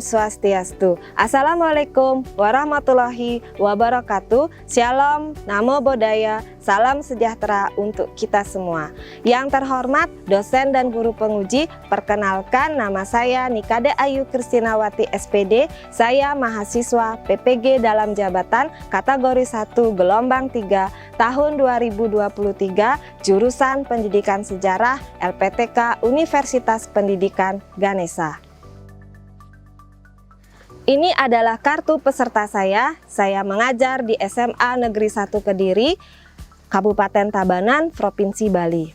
Swastiastu. Assalamualaikum warahmatullahi wabarakatuh. Shalom, namo buddhaya, salam sejahtera untuk kita semua. Yang terhormat dosen dan guru penguji, perkenalkan nama saya Nikade Ayu Kristinawati SPD. Saya mahasiswa PPG dalam jabatan kategori 1 gelombang 3 tahun 2023, jurusan Pendidikan Sejarah LPTK Universitas Pendidikan Ganesha. Ini adalah kartu peserta saya. Saya mengajar di SMA Negeri 1 Kediri, Kabupaten Tabanan, Provinsi Bali.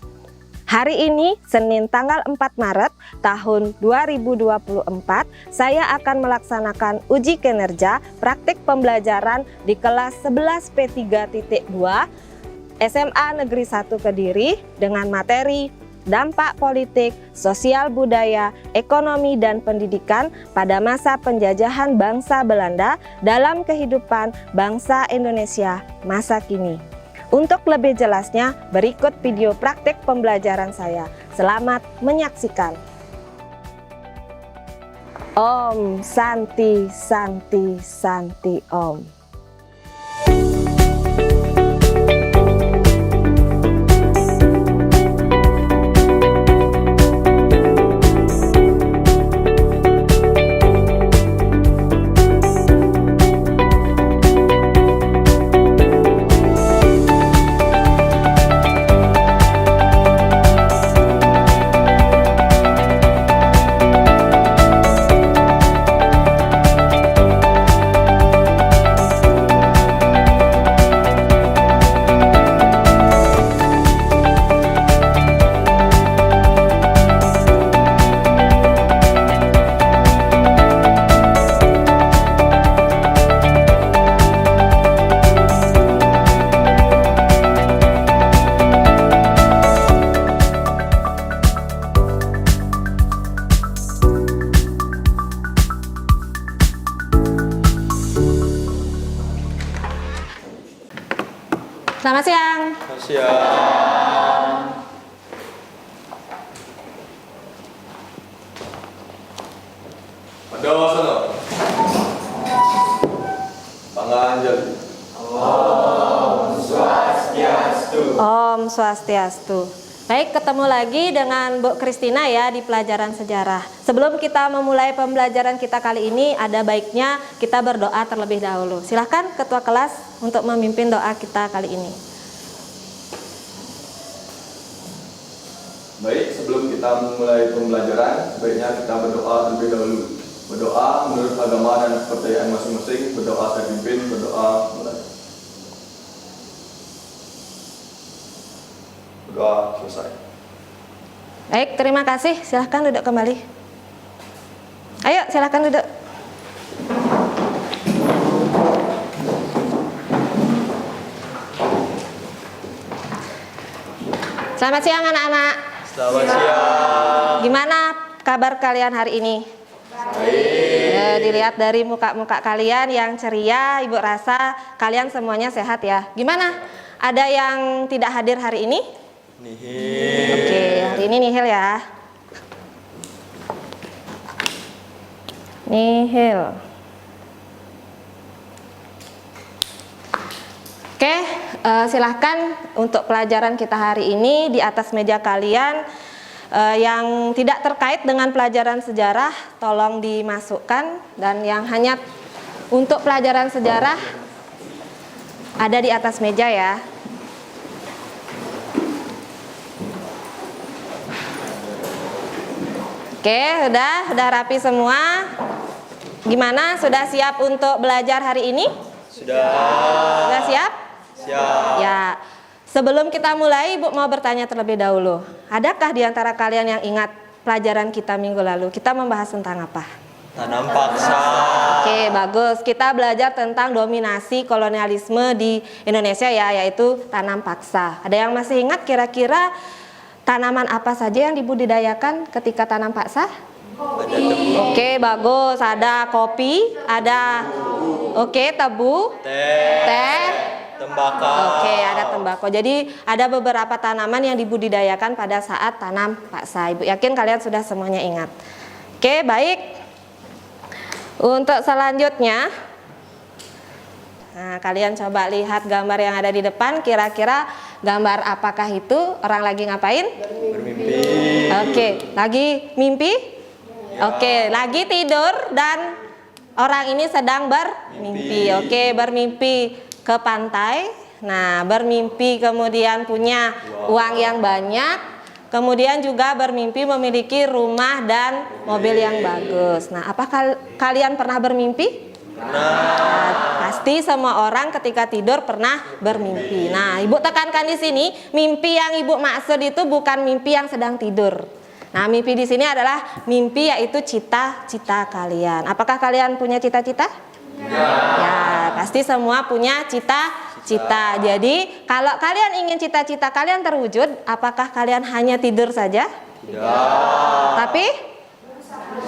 Hari ini, Senin tanggal 4 Maret tahun 2024, saya akan melaksanakan uji kinerja praktik pembelajaran di kelas 11 P3.2 SMA Negeri 1 Kediri dengan materi dampak politik, sosial budaya, ekonomi, dan pendidikan pada masa penjajahan bangsa Belanda dalam kehidupan bangsa Indonesia masa kini. Untuk lebih jelasnya, berikut video praktik pembelajaran saya. Selamat menyaksikan. Om Santi Santi Santi Om. Selamat siang. Selamat siang. Pada sana. Panganjali. Om Swastiastu. Om Swastiastu. Baik, ketemu lagi dengan Bu Kristina ya di pelajaran sejarah. Sebelum kita memulai pembelajaran kita kali ini, ada baiknya kita berdoa terlebih dahulu. Silahkan Ketua Kelas untuk memimpin doa kita kali ini. Baik, sebelum kita memulai pembelajaran, sebaiknya kita berdoa terlebih dahulu. Berdoa menurut agama dan kepercayaan masing-masing. Berdoa saya pimpin, berdoa mulai. Berdoa selesai. Baik, terima kasih. Silahkan duduk kembali. Ayo, silahkan duduk. Selamat siang anak-anak. Selamat siang. Gimana kabar kalian hari ini? Baik. Ya, dilihat dari muka-muka kalian yang ceria, Ibu rasa kalian semuanya sehat ya. Gimana? Ada yang tidak hadir hari ini? Nihil. Oke, hari ini nihil ya. Nihil. Oke, silahkan untuk pelajaran kita hari ini di atas meja kalian yang tidak terkait dengan pelajaran sejarah tolong dimasukkan, dan yang hanya untuk pelajaran sejarah ada di atas meja ya. Oke, udah rapi semua. Gimana? Sudah siap untuk belajar hari ini? Sudah. Sudah siap? Siap. Ya. Sebelum kita mulai, Ibu mau bertanya terlebih dahulu. Adakah di antara kalian yang ingat pelajaran kita minggu lalu? Kita membahas tentang apa? Tanam paksa. Oke, bagus. Kita belajar tentang dominasi kolonialisme di Indonesia ya, yaitu tanam paksa. Ada yang masih ingat kira-kira tanaman apa saja yang dibudidayakan ketika tanam paksa? Oke, bagus. Ada kopi, ada tebu, teh, tembakau. Oke, ada tembakau. Jadi ada beberapa tanaman yang dibudidayakan pada saat tanam paksa. Ibu yakin kalian sudah semuanya ingat. Oke, baik. Untuk selanjutnya, nah, kalian coba lihat gambar yang ada di depan. Kira-kira gambar apakah itu? Orang lagi ngapain? Bermimpi. Oke, lagi mimpi? Oke, lagi tidur dan orang ini sedang bermimpi. Oke, bermimpi ke pantai. Nah, bermimpi kemudian punya uang yang banyak. Kemudian juga bermimpi memiliki rumah dan mobil yang bagus. Nah, apakah kalian pernah bermimpi? Nah, pasti semua orang ketika tidur pernah bermimpi. Nah, Ibu tekankan di sini, mimpi yang Ibu maksud itu bukan mimpi yang sedang tidur. Nah, mimpi di sini adalah mimpi yaitu cita-cita kalian. Apakah kalian punya cita-cita? Ya, pasti semua punya cita-cita. Jadi, kalau kalian ingin cita-cita kalian terwujud, apakah kalian hanya tidur saja? Tapi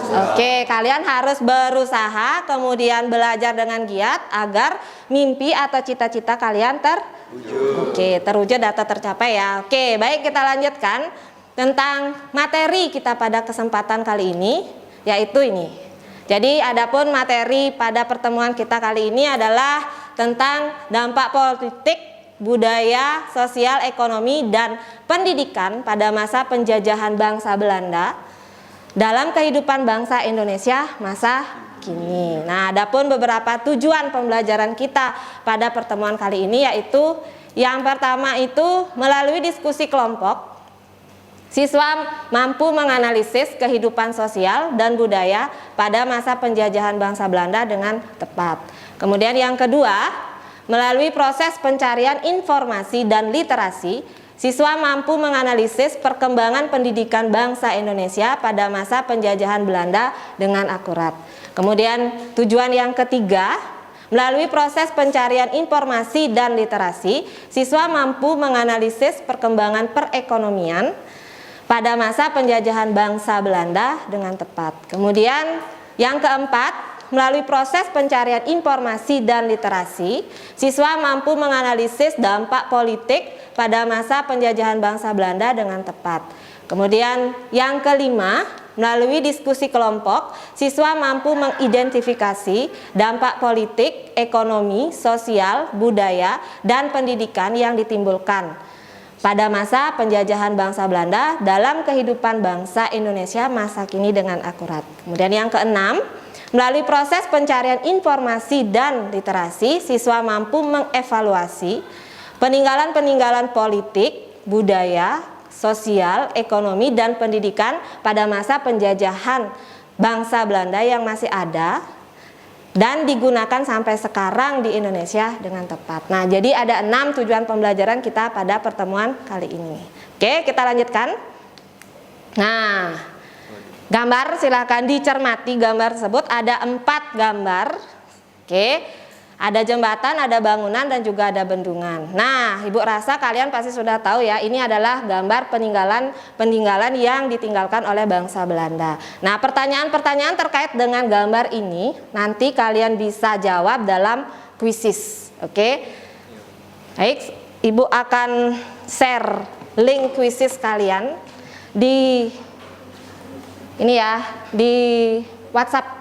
oke, kalian harus berusaha, kemudian belajar dengan giat agar mimpi atau cita-cita kalian terwujud atau tercapai ya. Oke, baik, kita lanjutkan tentang materi kita pada kesempatan kali ini, yaitu ini. Jadi adapun materi pada pertemuan kita kali ini adalah tentang dampak politik, budaya, sosial, ekonomi, dan pendidikan pada masa penjajahan bangsa Belanda dalam kehidupan bangsa Indonesia masa kini. Nah, adapun beberapa tujuan pembelajaran kita pada pertemuan kali ini yaitu yang pertama itu melalui diskusi kelompok, siswa mampu menganalisis kehidupan sosial dan budaya pada masa penjajahan bangsa Belanda dengan tepat. Kemudian yang kedua, melalui proses pencarian informasi dan literasi, siswa mampu menganalisis perkembangan pendidikan bangsa Indonesia pada masa penjajahan Belanda dengan akurat. Kemudian tujuan yang ketiga, melalui proses pencarian informasi dan literasi, siswa mampu menganalisis perkembangan perekonomian pada masa penjajahan bangsa Belanda dengan tepat. Kemudian yang keempat, melalui proses pencarian informasi dan literasi, siswa mampu menganalisis dampak politik pada masa penjajahan bangsa Belanda dengan tepat. Kemudian yang kelima, melalui diskusi kelompok, siswa mampu mengidentifikasi dampak politik, ekonomi, sosial, budaya, dan pendidikan yang ditimbulkan pada masa penjajahan bangsa Belanda dalam kehidupan bangsa Indonesia masa kini dengan akurat. Kemudian yang keenam, melalui proses pencarian informasi dan literasi, siswa mampu mengevaluasi peninggalan-peninggalan politik, budaya, sosial, ekonomi, dan pendidikan pada masa penjajahan bangsa Belanda yang masih ada dan digunakan sampai sekarang di Indonesia dengan tepat. Nah, jadi ada 6 tujuan pembelajaran kita pada pertemuan kali ini. Oke, kita lanjutkan. Nah, gambar silahkan dicermati gambar tersebut. Ada 4 gambar. Oke, ada jembatan, ada bangunan, dan juga ada bendungan. Nah, Ibu rasa kalian pasti sudah tahu ya, ini adalah gambar peninggalan yang ditinggalkan oleh bangsa Belanda. Nah, pertanyaan-pertanyaan terkait dengan gambar ini nanti kalian bisa jawab dalam kuisis. Oke? Baik, Ibu akan share link kuisis kalian di ini ya, di WhatsApp.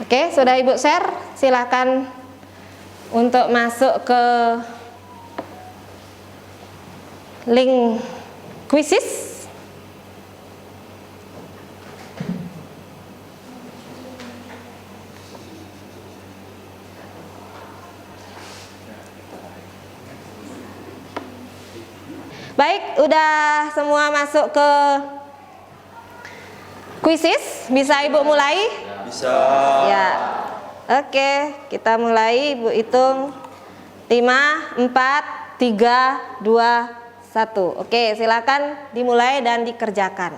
Oke, sudah Ibu share, silakan untuk masuk ke link kuisis. Baik, udah semua masuk ke kuisis, bisa Ibu mulai? Bisa. Ya. Oke, kita mulai. Ibu hitung 5, 4, 3, 2, 1. Oke, silakan dimulai dan dikerjakan.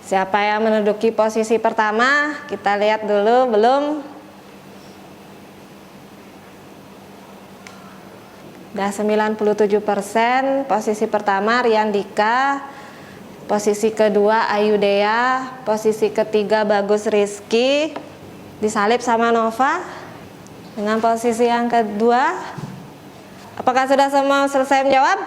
Siapa yang menduduki posisi pertama? Kita lihat dulu, belum. Udah 97%. Posisi pertama Riandika, posisi kedua Ayudea, posisi ketiga Bagus Rizky, disalip sama Nova. Dengan posisi yang kedua, apakah sudah semua selesai menjawab?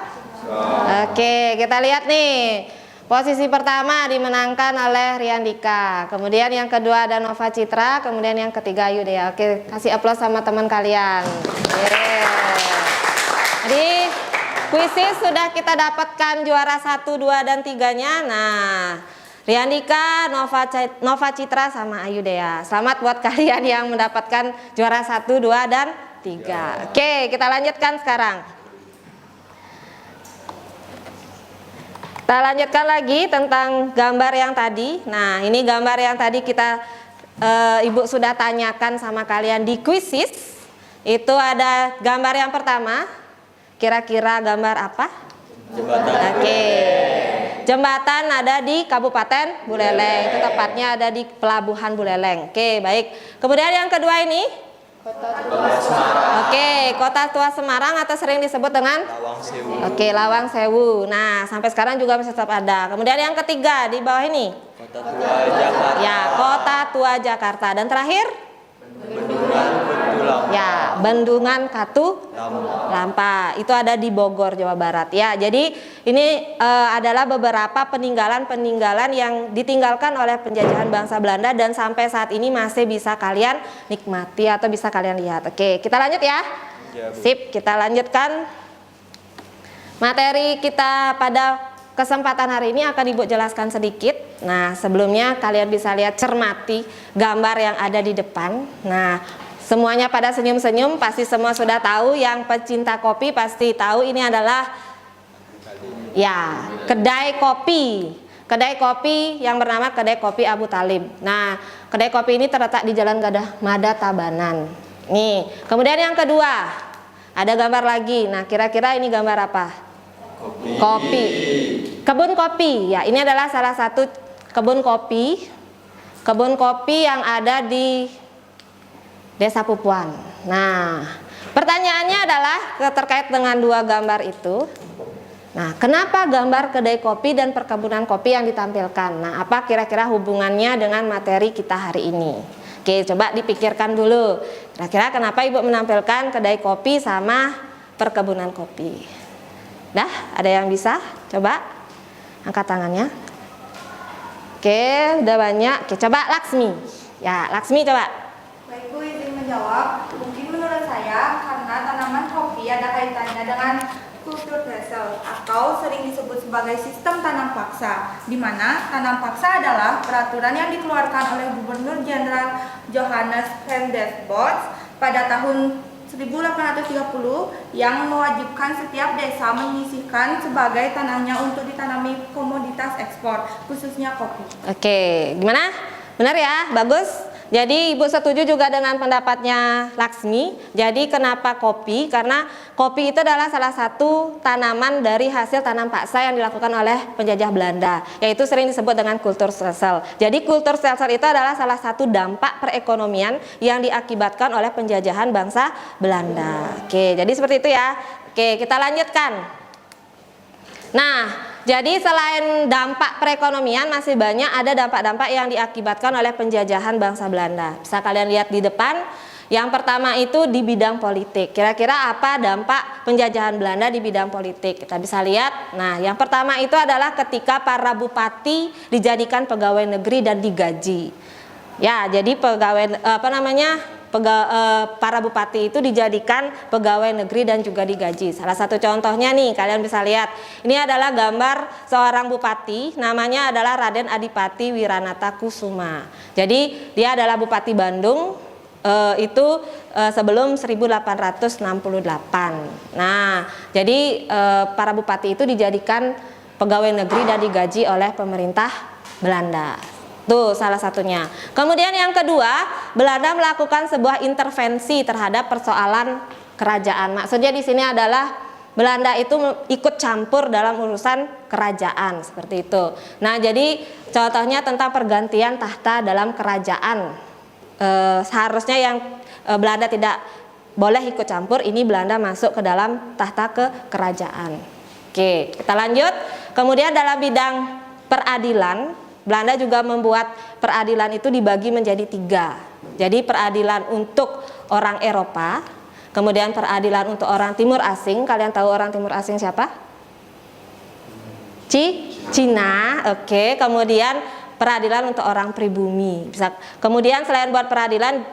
Oke, kita lihat nih. Posisi pertama dimenangkan oleh Riandika. Kemudian yang kedua ada Nova Citra. Kemudian yang ketiga Yudea. Oke, kasih aplaus sama teman kalian. Jadi kuisis sudah kita dapatkan juara 1, 2, dan 3-nya. Nah, Riandika, Nova Citra, sama Ayudea. Selamat buat kalian yang mendapatkan juara 1, 2, dan 3. Oke, kita lanjutkan sekarang. Kita lanjutkan lagi tentang gambar yang tadi. Nah, ini gambar yang tadi kita Ibu sudah tanyakan sama kalian di kuisis. Itu ada gambar yang pertama. Kira-kira gambar apa? Jembatan. Oke. Jembatan ada di Kabupaten Buleleng. Itu tepatnya ada di Pelabuhan Buleleng. Oke, baik. Kemudian yang kedua ini? Kota Semarang. Oke, Kota Tua Semarang atau sering disebut dengan Lawang Sewu. Oke, Lawang Sewu. Nah, sampai sekarang juga masih tetap ada. Kemudian yang ketiga di bawah ini. Kota Tua Jakarta. Ya, Kota Tua Jakarta. Dan terakhir? Bendungan Katulampa. Ya, Bendungan Katulampa. Itu ada di Bogor, Jawa Barat. Ya, jadi ini adalah beberapa peninggalan-peninggalan yang ditinggalkan oleh penjajahan bangsa Belanda dan sampai saat ini masih bisa kalian nikmati atau bisa kalian lihat. Oke, kita lanjut ya. Ya, Bu. Sip, kita lanjutkan materi kita pada kesempatan hari ini akan Ibu jelaskan sedikit. Nah, sebelumnya kalian bisa lihat cermati gambar yang ada di depan. Nah, semuanya pada senyum-senyum, pasti semua sudah tahu. Yang pecinta kopi pasti tahu ini adalah ya, kedai kopi. Kedai kopi yang bernama Kedai Kopi Abu Talib. Nah, kedai kopi ini terletak di Jalan Gadang Mada Tabanan. Nih, kemudian yang kedua, ada gambar lagi. Nah, kira-kira ini gambar apa? Kopi. Kebun kopi. Ya, ini adalah salah satu kebun kopi. Kebun kopi yang ada di Desa Pupuan. Nah, pertanyaannya adalah terkait dengan dua gambar itu. Nah, kenapa gambar kedai kopi dan perkebunan kopi yang ditampilkan? Nah, apa kira-kira hubungannya dengan materi kita hari ini? Oke, coba dipikirkan dulu. Kira-kira kenapa Ibu menampilkan kedai kopi sama perkebunan kopi? Dah, ada yang bisa? Coba angkat tangannya. Oke, udah banyak. Oke, coba Laksmi. Ya, Laksmi coba. Baik Bu, izin menjawab. Mungkin menurut saya karena tanaman kopi ada kaitannya dengan kultur desa atau sering disebut sebagai sistem tanam paksa, di mana tanam paksa adalah peraturan yang dikeluarkan oleh Gubernur Jenderal Johannes van der Bosch pada tahun 1830 yang mewajibkan setiap desa menyisihkan sebagai tanahnya untuk ditanami komoditas ekspor, khususnya kopi. Oke, gimana? Benar ya? Bagus. Jadi Ibu setuju juga dengan pendapatnya Laksmi. Jadi kenapa kopi? Karena kopi itu adalah salah satu tanaman dari hasil tanam paksa yang dilakukan oleh penjajah Belanda, yaitu sering disebut dengan kulturstelsel. Jadi kulturstelsel itu adalah salah satu dampak perekonomian yang diakibatkan oleh penjajahan bangsa Belanda. Oke, jadi seperti itu ya. Oke, kita lanjutkan. Nah, jadi selain dampak perekonomian masih banyak ada dampak-dampak yang diakibatkan oleh penjajahan bangsa Belanda. Bisa kalian lihat di depan. Yang pertama itu di bidang politik. Kira-kira apa dampak penjajahan Belanda di bidang politik? Kita bisa lihat. Nah, yang pertama itu adalah ketika para bupati dijadikan pegawai negeri dan digaji. Ya, jadi para bupati itu dijadikan pegawai negeri dan juga digaji. Salah satu contohnya nih, kalian bisa lihat. Ini adalah gambar seorang bupati, namanya adalah Raden Adipati Wiranata Kusuma. Jadi dia adalah Bupati Bandung sebelum 1868. Nah, jadi para bupati itu dijadikan pegawai negeri dan digaji oleh pemerintah Belanda. Tuh salah satunya. Kemudian yang kedua, Belanda melakukan sebuah intervensi terhadap persoalan kerajaan. Maksudnya di sini adalah Belanda itu ikut campur dalam urusan kerajaan seperti itu. Nah, jadi contohnya tentang pergantian tahta dalam kerajaan. Seharusnya yang Belanda tidak boleh ikut campur, ini Belanda masuk ke dalam tahta kerajaan. Oke, kita lanjut. Kemudian dalam bidang peradilan, Belanda juga membuat peradilan itu dibagi menjadi 3. Jadi peradilan untuk orang Eropa. Kemudian peradilan untuk orang timur asing. Kalian tahu orang timur asing siapa? Cina. Oke. Kemudian peradilan untuk orang pribumi. Kemudian selain buat peradilan,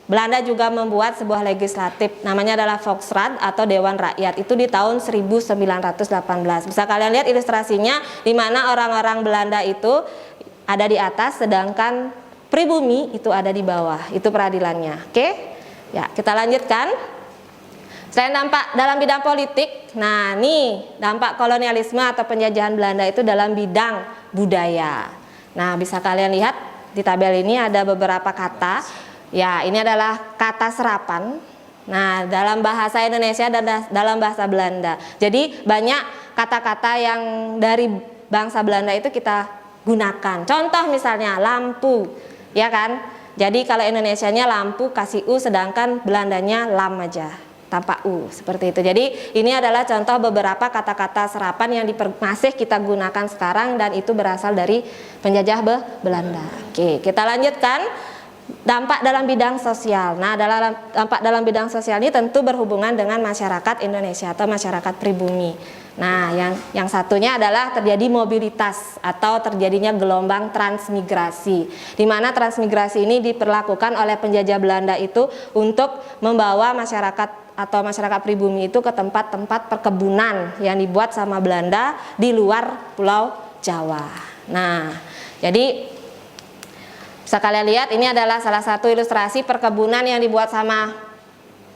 Belanda juga membuat sebuah legislatif, namanya adalah Volksraad atau Dewan Rakyat. Itu di tahun 1918. Bisa kalian lihat ilustrasinya, di mana orang-orang Belanda itu ada di atas, sedangkan pribumi itu ada di bawah. Itu peradilannya. Oke? Ya, kita lanjutkan. Selain dampak dalam bidang politik, nah nih dampak kolonialisme atau penjajahan Belanda itu dalam bidang budaya. Nah, bisa kalian lihat di tabel ini ada beberapa kata. Ya, ini adalah kata serapan. Nah, dalam bahasa Indonesia dan dalam bahasa Belanda. Jadi banyak kata-kata yang dari bangsa Belanda itu kita gunakan. Contoh misalnya lampu, ya kan? Jadi kalau Indonesianya lampu kasih u, sedangkan Belandanya lam aja, tanpa u, seperti itu. Jadi ini adalah contoh beberapa kata-kata serapan yang masih kita gunakan sekarang dan itu berasal dari penjajah Belanda. Oke, kita lanjutkan. Dampak dalam bidang sosial. Nah, dampak dalam bidang sosial ini tentu berhubungan dengan masyarakat Indonesia atau masyarakat pribumi. Nah, yang satunya adalah terjadi mobilitas atau terjadinya gelombang transmigrasi, di mana transmigrasi ini diperlakukan oleh penjajah Belanda itu untuk membawa masyarakat atau masyarakat pribumi itu ke tempat-tempat perkebunan yang dibuat sama Belanda di luar Pulau Jawa. Nah, jadi bisa kalian lihat ini adalah salah satu ilustrasi perkebunan yang dibuat sama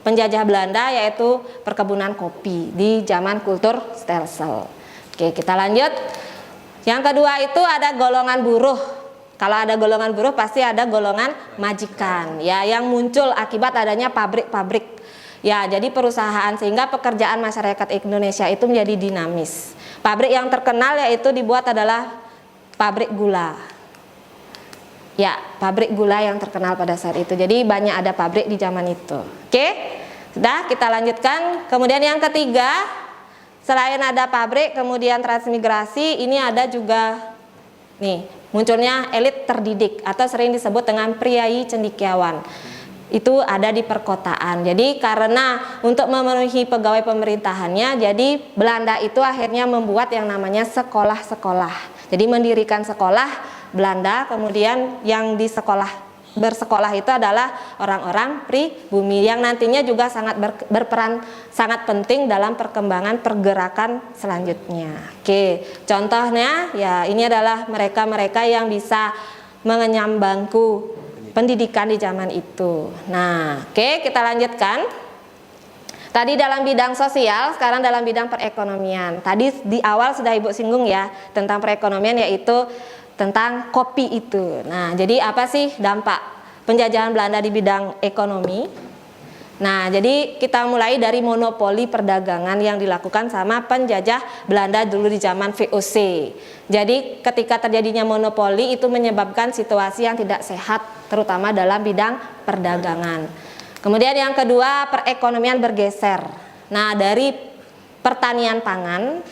penjajah Belanda, yaitu perkebunan kopi di zaman kultur Stelsel. Oke, kita lanjut. Yang kedua itu ada golongan buruh. Kalau ada golongan buruh pasti ada golongan majikan, ya, yang muncul akibat adanya pabrik-pabrik. Ya, jadi perusahaan, sehingga pekerjaan masyarakat Indonesia itu menjadi dinamis. Pabrik yang terkenal yaitu dibuat adalah pabrik gula. Ya, pabrik gula yang terkenal pada saat itu. Jadi banyak ada pabrik di zaman itu. Oke, sudah, kita lanjutkan. Kemudian yang ketiga, selain ada pabrik, kemudian transmigrasi, ini ada juga nih munculnya elit terdidik atau sering disebut dengan priai cendekiawan. Itu ada di perkotaan. Jadi karena untuk memenuhi pegawai pemerintahannya, jadi Belanda itu akhirnya membuat yang namanya sekolah-sekolah. Jadi mendirikan sekolah Belanda, kemudian yang di bersekolah itu adalah orang-orang pribumi yang nantinya juga sangat berperan sangat penting dalam perkembangan pergerakan selanjutnya. Oke, contohnya ya ini adalah mereka-mereka yang bisa mengenyam bangku pendidikan di zaman itu. Nah, oke, kita lanjutkan. Tadi dalam bidang sosial, sekarang dalam bidang perekonomian. Tadi di awal sudah Ibu singgung ya tentang perekonomian, yaitu tentang kopi itu. Nah, jadi apa sih dampak penjajahan Belanda di bidang ekonomi? Nah, jadi kita mulai dari monopoli perdagangan yang dilakukan sama penjajah Belanda dulu di zaman VOC. Jadi ketika terjadinya monopoli itu menyebabkan situasi yang tidak sehat, terutama dalam bidang perdagangan. Kemudian yang kedua, perekonomian bergeser. Nah, dari pertanian pangan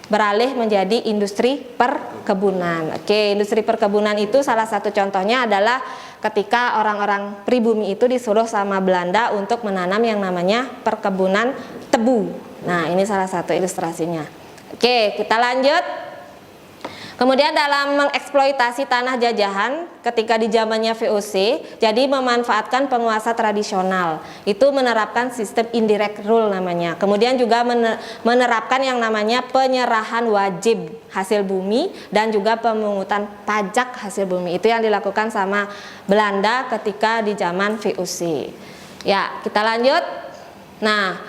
beralih menjadi industri perkebunan. Oke, industri perkebunan itu salah satu contohnya adalah ketika orang-orang pribumi itu disuruh sama Belanda untuk menanam yang namanya perkebunan tebu. Nah, ini salah satu ilustrasinya. Oke, kita lanjut. Kemudian dalam mengeksploitasi tanah jajahan ketika di zamannya VOC, jadi memanfaatkan penguasa tradisional, itu menerapkan sistem indirect rule namanya. Kemudian juga menerapkan yang namanya penyerahan wajib hasil bumi dan juga pemungutan pajak hasil bumi. Itu yang dilakukan sama Belanda ketika di zaman VOC. Ya, kita lanjut. Nah,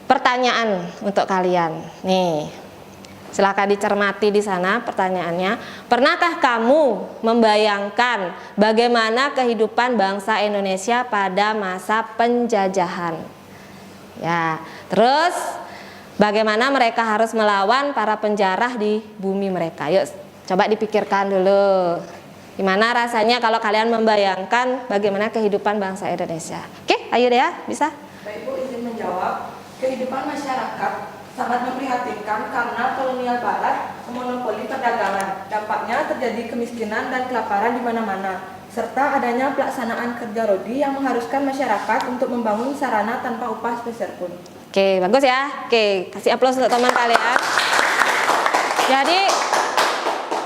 pertanyaan untuk kalian nih. Silakan dicermati di sana pertanyaannya. Pernahkah kamu membayangkan bagaimana kehidupan bangsa Indonesia pada masa penjajahan? Ya, terus bagaimana mereka harus melawan para penjarah di bumi mereka? Yuk, coba dipikirkan dulu. Gimana rasanya kalau kalian membayangkan bagaimana kehidupan bangsa Indonesia? Oke, ayo deh ya, bisa? Baik Bu, izin menjawab. Kehidupan masyarakat sangat memprihatinkan karena kolonial barat memonopoli perdagangan. Dampaknya terjadi kemiskinan dan kelaparan di mana-mana. serta adanya pelaksanaan kerja rodi yang mengharuskan masyarakat untuk membangun sarana tanpa upah sepeser pun. Oke, bagus ya. Oke, kasih aplaus untuk teman kalian. Jadi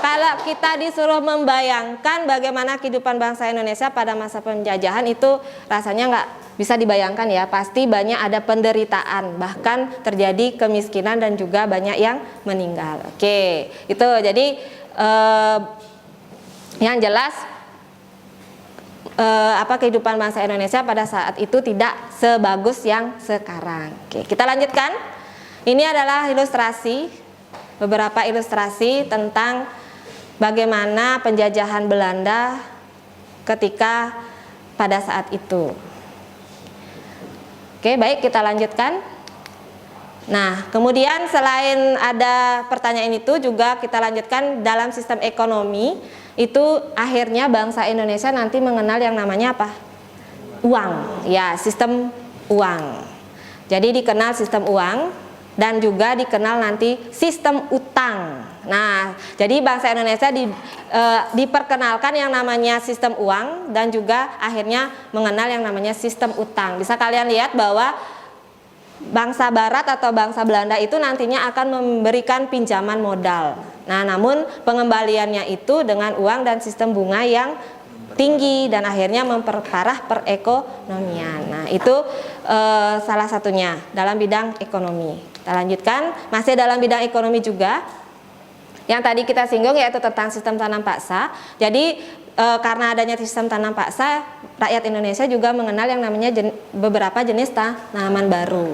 kalau kita disuruh membayangkan bagaimana kehidupan bangsa Indonesia pada masa penjajahan itu rasanya nggak bisa dibayangkan ya. Pasti banyak ada penderitaan, bahkan terjadi kemiskinan dan juga banyak yang meninggal. Oke, itu jadi yang jelas kehidupan bangsa Indonesia pada saat itu tidak sebagus yang sekarang. Oke, kita lanjutkan. Ini adalah ilustrasi, beberapa ilustrasi tentang bagaimana penjajahan Belanda ketika pada saat itu. Oke, baik, kita lanjutkan. Nah, kemudian selain ada pertanyaan itu juga kita lanjutkan dalam sistem ekonomi. Itu akhirnya bangsa Indonesia nanti mengenal yang namanya apa? Uang, ya, sistem uang. Jadi dikenal sistem uang dan juga dikenal nanti sistem utang. Nah, jadi bangsa Indonesia diperkenalkan yang namanya sistem uang dan juga akhirnya mengenal yang namanya sistem utang. Bisa kalian lihat bahwa bangsa Barat atau bangsa Belanda itu nantinya akan memberikan pinjaman modal. Nah, namun pengembaliannya itu dengan uang dan sistem bunga yang tinggi dan akhirnya memperparah perekonomian. Nah, itu salah satunya dalam bidang ekonomi. Kita lanjutkan, masih dalam bidang ekonomi juga. Yang tadi kita singgung yaitu tentang sistem tanam paksa. Jadi karena adanya sistem tanam paksa, rakyat Indonesia juga mengenal yang namanya beberapa jenis tanaman baru.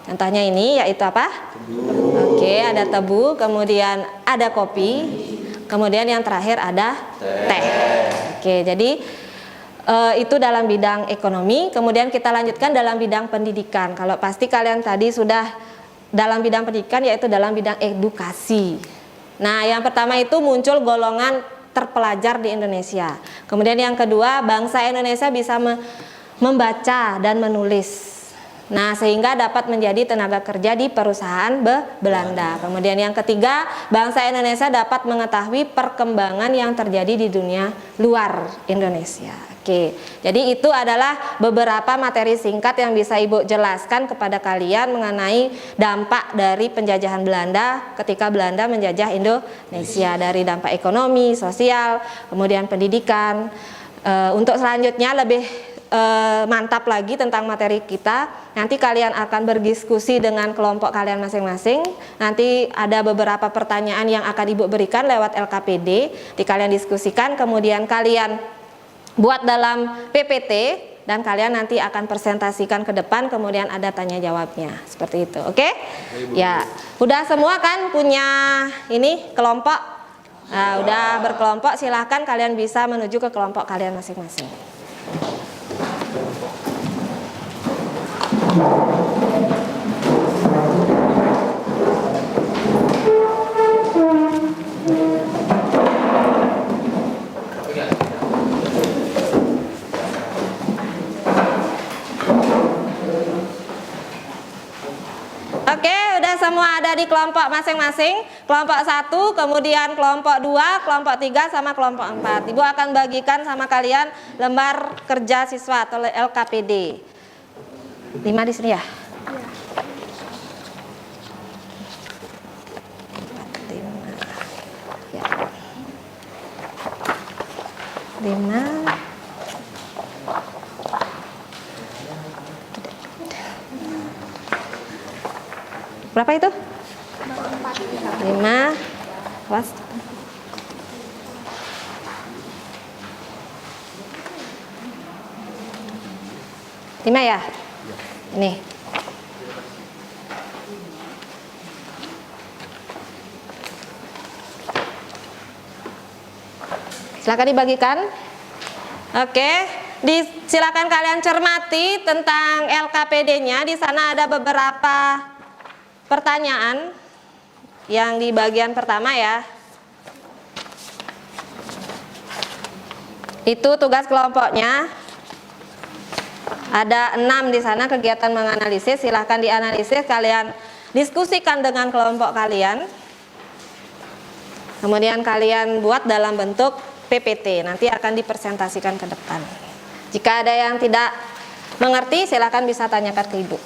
Contohnya ini yaitu apa? Tebu. Oke, ada tebu, kemudian ada kopi, kemudian yang terakhir ada teh. Oke, jadi itu dalam bidang ekonomi. Kemudian kita lanjutkan dalam bidang pendidikan. Kalau pasti kalian tadi sudah dalam bidang pendidikan yaitu dalam bidang edukasi. Nah, yang pertama itu muncul golongan terpelajar di Indonesia. Kemudian yang kedua, bangsa Indonesia bisa membaca dan menulis. Nah, sehingga dapat menjadi tenaga kerja di perusahaan Belanda. Kemudian yang ketiga, bangsa Indonesia dapat mengetahui perkembangan yang terjadi di dunia luar Indonesia. Oke, jadi itu adalah beberapa materi singkat yang bisa Ibu jelaskan kepada kalian mengenai dampak dari penjajahan Belanda ketika Belanda menjajah Indonesia, dari dampak ekonomi, sosial, kemudian pendidikan. Untuk selanjutnya lebih mantap lagi tentang materi kita, nanti kalian akan berdiskusi dengan kelompok kalian masing-masing. Nanti ada beberapa pertanyaan yang akan Ibu berikan lewat LKPD, kalian diskusikan, kemudian kalian buat dalam PPT dan kalian nanti akan presentasikan ke depan, kemudian ada tanya jawabnya, seperti itu. Oke? Ya, udah semua kan punya ini kelompok? Nah, udah berkelompok, silahkan kalian bisa menuju ke kelompok kalian masing-masing. Oke, udah semua ada di kelompok masing-masing. Kelompok 1, kemudian kelompok 2, kelompok 3, sama kelompok 4. Ibu akan bagikan sama kalian lembar kerja siswa atau LKPD. 5 di sini ya? Ya. 5. Berapa itu? 5. Awas. Lima ya? Ini. Silakan dibagikan. Oke, silakan kalian cermati tentang LKPD-nya. Di sana ada beberapa pertanyaan yang di bagian pertama ya. Itu tugas kelompoknya. Ada 6 di sana, kegiatan menganalisis. Silahkan dianalisis, kalian diskusikan dengan kelompok kalian. Kemudian kalian buat dalam bentuk PPT. Nanti akan dipresentasikan ke depan. Jika ada yang tidak mengerti, silakan bisa tanyakan ke Ibu.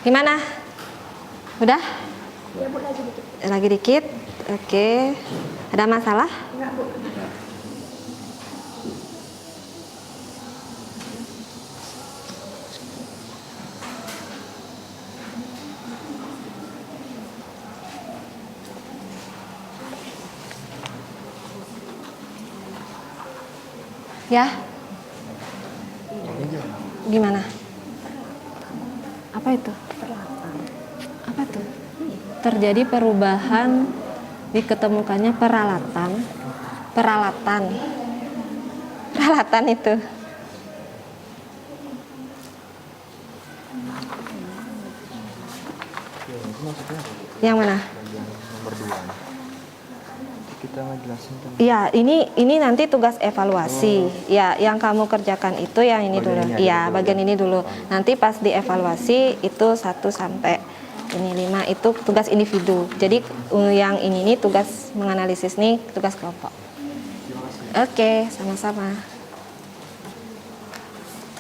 Gimana? Udah? Ya Bu, lagi dikit. Lagi dikit? Oke. Ada masalah? Enggak Bu. Ya? Gimana? Apa itu? Apa tuh? Terjadi perubahan, diketemukannya peralatan itu. Yang mana? Nomor 2. Kita ngejelasin kan. Iya, ini nanti tugas evaluasi. Ya, yang kamu kerjakan itu yang ini Bagian dulu. ini Iya, aja dulu. bagian ini dulu. Nanti pas dievaluasi itu 1 sampai ini 5 itu tugas individu. Jadi yang ini tugas menganalisis nih tugas kelompok. Oke, sama-sama.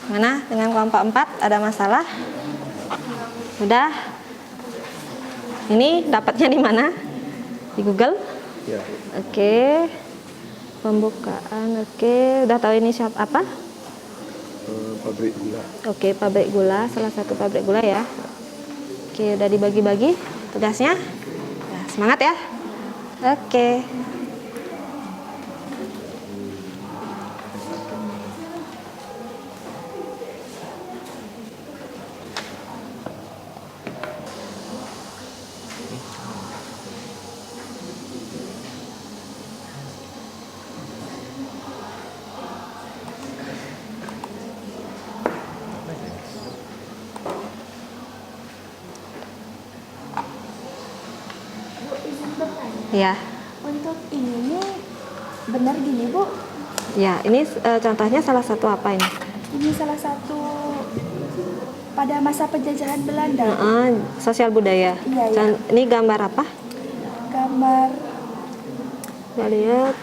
Mana dengan kelompok 4 ada masalah? Udah? Ini dapatnya di mana? Di Google? Ya. Oke. Pembukaan. Oke, udah tahu ini siapa apa? Pabrik gula. Oke, pabrik gula, salah satu pabrik gula ya. Oke, udah dibagi-bagi tugasnya. Nah, semangat ya. Oke. Bu, izin bertanya. Ya. Untuk ini nih benar gini Bu? Ya, ini contohnya salah satu apa ini? Ini salah satu pada masa penjajahan Belanda. Sosial budaya. Iya, iya. Ini gambar apa? Gambar Kita lihat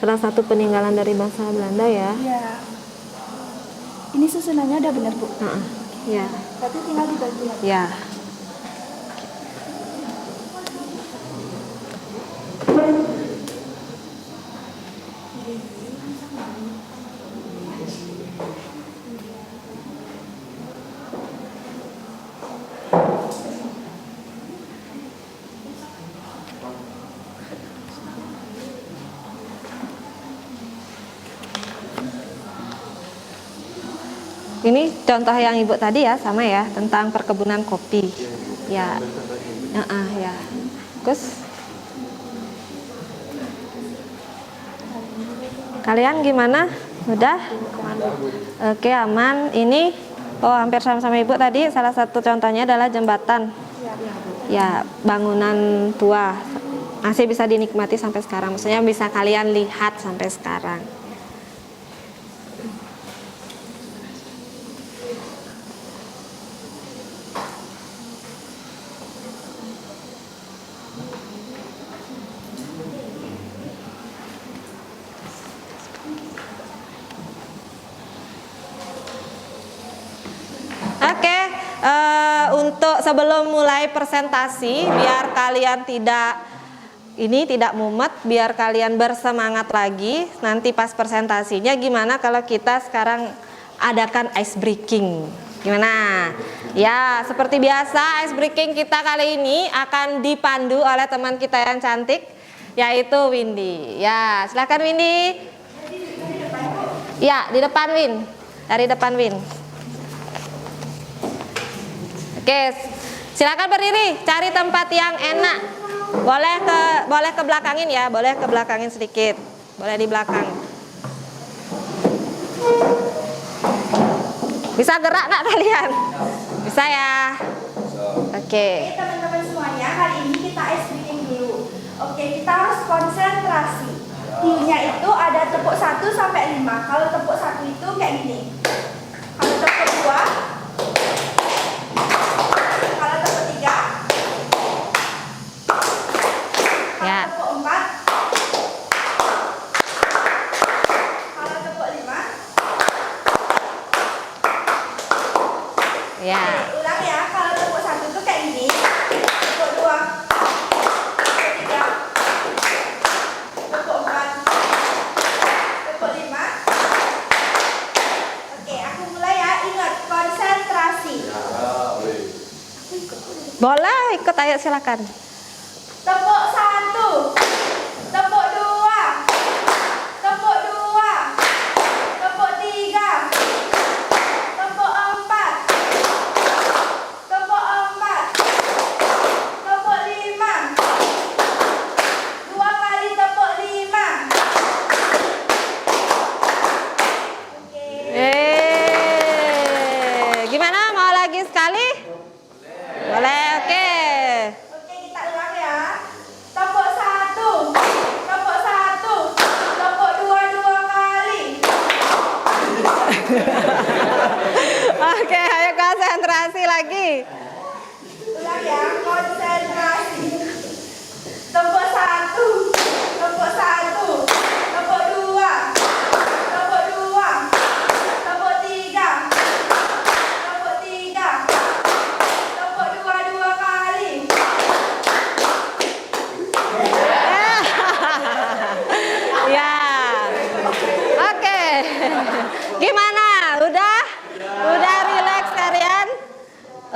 salah satu peninggalan dari bangsa Belanda ya. ya. Ini susunannya udah benar Bu. Ya. Tapi tinggal dibagi. Ya. Ini contoh yang Ibu tadi ya, sama ya, tentang perkebunan kopi. Ya. Ya. Terus Kalian gimana? Udah? Oke, aman. Ini hampir sama-sama Ibu tadi. Salah satu contohnya adalah jembatan. Ya, bangunan tua. Masih bisa dinikmati sampai sekarang. Maksudnya bisa kalian lihat sampai sekarang. Oke, untuk sebelum mulai presentasi, biar kalian tidak mumet, biar kalian bersemangat lagi. Nanti pas presentasinya gimana kalau kita sekarang adakan ice breaking? Gimana? Ya, seperti biasa ice breaking kita kali ini akan dipandu oleh teman kita yang cantik, yaitu Windy. Ya, silakan Windy. Ya, di depan Win. Dari depan Win. Oke, silakan berdiri, cari tempat yang enak. Boleh ke belakangin ya, boleh ke belakangin sedikit. Boleh di belakang. Bisa gerak nggak kalian? Bisa ya? Oke. Oke teman-teman semuanya, kali ini kita ice breaking dulu. Oke, kita harus konsentrasi. Cue-nya itu ada tepuk 1 sampai 5. Kalau tepuk 1 itu kayak gini. Kalau tepuk 2, kalau tepuk 3, Ya. kalau tepuk 4, kalau tepuk 5. Ya. Oke, ulang ya. Kalau tepuk 1 itu kayak gini. Tepuk 2, tepuk 3, tepuk 4, tepuk 5. Oke, aku mulai ya. Ingat, konsentrasi. Boleh ikut, ayo silakan. Tepuk 1, tepuk 2, tepuk 2, tepuk 3, tepuk 4, tepuk 4, tepuk 5, 2 kali tepuk 5. Oke. Gimana? Mau lagi sekali? Boleh, oke. Oke, kita ulang ya. Tepuk 1, tepuk 1, tepuk 2 2 kali. Oke, ayo konsentrasi lagi. Ulang ya, konsentrasi. Tepuk 1, tepuk 1, tepuk 2, tepuk 2, tepuk 3, tepuk 3, tepuk 2 2 kali. Ya. Oke. Gimana? Udah? Udah rileks kalian?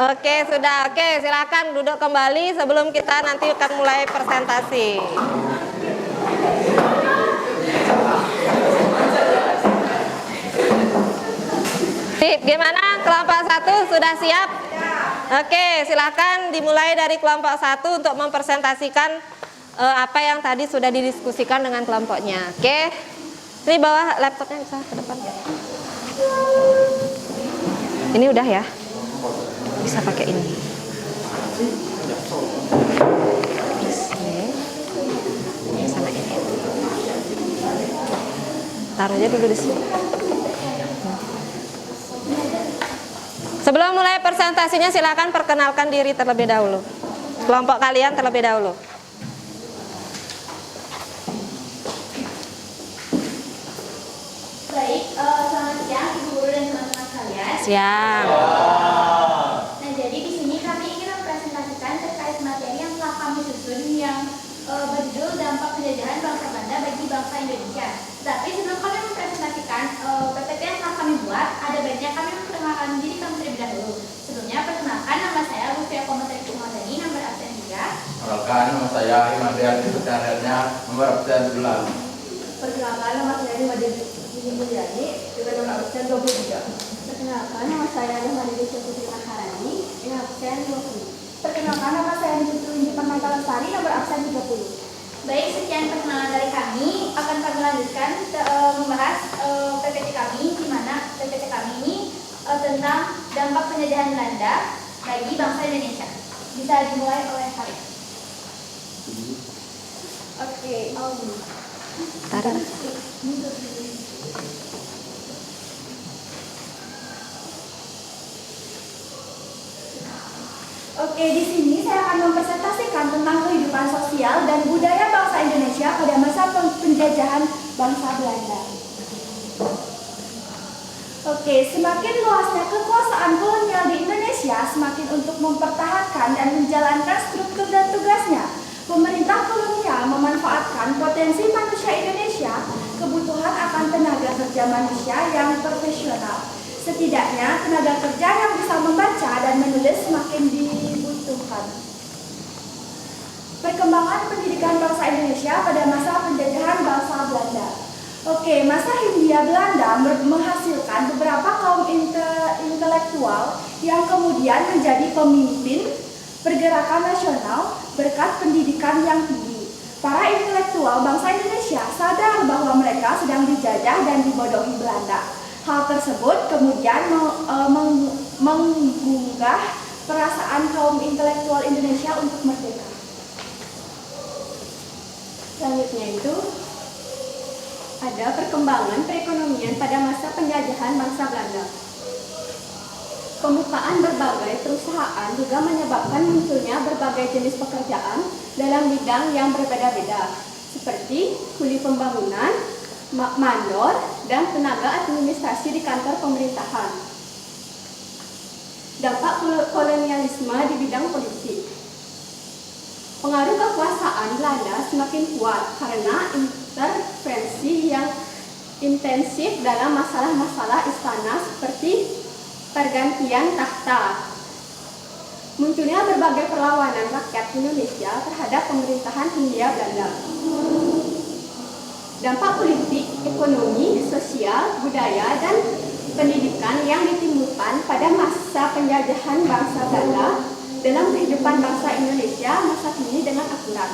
Oke, sudah. Oke, silakan duduk kembali sebelum kita nanti akan mulai presentasi. Sip, gimana? Kelompok 1 sudah siap? Oke, silakan dimulai dari kelompok 1 untuk mempresentasikan apa yang tadi sudah didiskusikan dengan kelompoknya. Oke. Ini bawa laptopnya bisa ke depan. Ini udah ya? Bisa pakai ini. Ini sama ini. Taruh aja dulu di sini. Sebelum mulai presentasinya silakan perkenalkan diri terlebih dahulu. Kelompok kalian terlebih dahulu. Baik, selamat siang Ibu Guru dan teman-teman sekalian. Siap. Nah, jadi di sini kami ingin mempresentasikan terkait materi yang telah kami susun yang berjudul dampak penjajahan bangsa Belanda bagi bangsa Indonesia. Tapi sebelum kami mempresentasikan PPT yang telah kami buat, ada baiknya kami memperkenalkan diri kami terlebih dahulu. Sebelumnya, perkenalkan nama saya Lufia Komateri Kumadani, nomor absen 3. Perkenalkan, nama saya Himandrian Sekretariatnya, nomor absen 9. Perkenalkan, nama saya Himandrian Mulyani, juga nomor absen 23. Perkenalkan, nama saya Rahmadi Putri Maharani, nomor absen 20. Perkenalkan, nama saya Nijutulunji Permata nomor absen 30. Baik, sekian perkenalan dari kami. Akan kami lanjutkan dampak penjajahan Belanda bagi bangsa Indonesia. Bisa dimulai oleh kalian. Oke. Tarik. Oke, di sini saya akan mempresentasikan tentang kehidupan sosial dan budaya bangsa Indonesia pada masa penjajahan bangsa Belanda. Oke, semakin luasnya kekuasaan kolonial di Indonesia, semakin untuk mempertahankan dan menjalankan struktur dan tugasnya, pemerintah kolonial memanfaatkan potensi manusia Indonesia, kebutuhan akan tenaga kerja manusia yang profesional. Setidaknya tenaga kerja yang bisa membaca dan menulis semakin dibutuhkan. Perkembangan pendidikan bangsa Indonesia pada masa penjajahan bangsa Belanda. Oke, masa Hindia Belanda menghasilkan beberapa kaum intelektual yang kemudian menjadi pemimpin pergerakan nasional berkat pendidikan yang tinggi. Para intelektual bangsa Indonesia sadar bahwa mereka sedang dijajah dan dibodohi Belanda. Hal tersebut kemudian menggugah perasaan kaum intelektual Indonesia untuk merdeka. Selanjutnya itu ada perkembangan perekonomian pada masa penjajahan bangsa Belanda. Pembukaan berbagai perusahaan juga menyebabkan munculnya berbagai jenis pekerjaan dalam bidang yang berbeda-beda, seperti kuli pembangunan, mandor, dan tenaga administrasi di kantor pemerintahan. Dampak kolonialisme di bidang politik. Pengaruh kekuasaan Belanda semakin kuat karena intervensi yang intensif dalam masalah-masalah istana seperti pergantian takhta. Munculnya berbagai perlawanan rakyat Indonesia terhadap pemerintahan Hindia Belanda. Dampak politik, ekonomi, sosial, budaya, dan pendidikan yang ditimbulkan pada masa penjajahan bangsa Belanda dalam kehidupan bangsa Indonesia masa kini dengan akurat.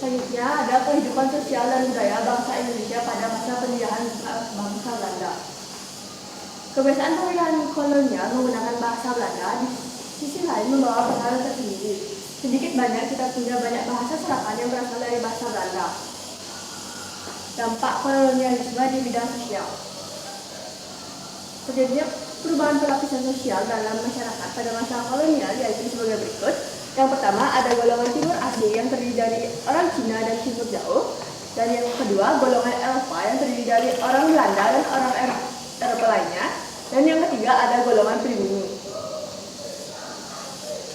Selanjutnya ada kehidupan sosial dan budaya bangsa Indonesia pada masa penjajahan bangsa Belanda. Kebiasaan pemilihan kolonial menggunakan bahasa Belanda di sisi lain membawa pengaruh tersendiri. Sedikit banyak kita punya banyak bahasa serapan yang berasal dari bahasa Belanda. Dampak kolonialisme di bidang sosial. Terjadinya perubahan pelapisan sosial dalam masyarakat pada masa kolonial yaitu sebagai berikut. Yang pertama ada golongan timur asli yang terdiri dari orang Cina dan timur jauh. Dan yang kedua golongan Eropa yang terdiri dari orang Belanda dan orang Eropa lainnya. Dan yang ketiga ada golongan pribumi.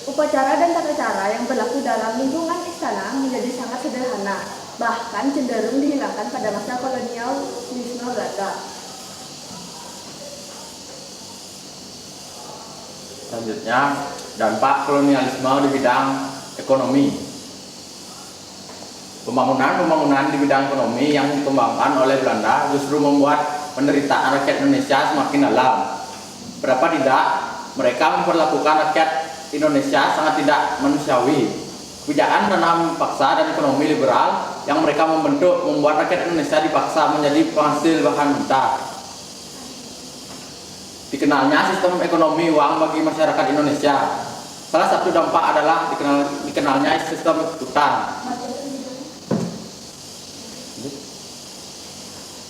Upacara dan tata cara yang berlaku dalam lingkungan istana menjadi sangat sederhana, bahkan cenderung dihilangkan pada masa kolonialisme Belanda. Selanjutnya, dampak kolonialisme di bidang ekonomi. Pembangunan di bidang ekonomi yang dikembangkan oleh Belanda justru membuat penderitaan rakyat Indonesia semakin dalam. Berapa tidak, mereka memperlakukan rakyat Indonesia sangat tidak manusiawi. Kebijakan tanam paksa dan ekonomi liberal yang mereka membentuk membuat rakyat Indonesia dipaksa menjadi penghasil bahan mentah. Dikenalnya sistem ekonomi uang bagi masyarakat Indonesia. Salah satu dampak adalah dikenalnya sistem utang.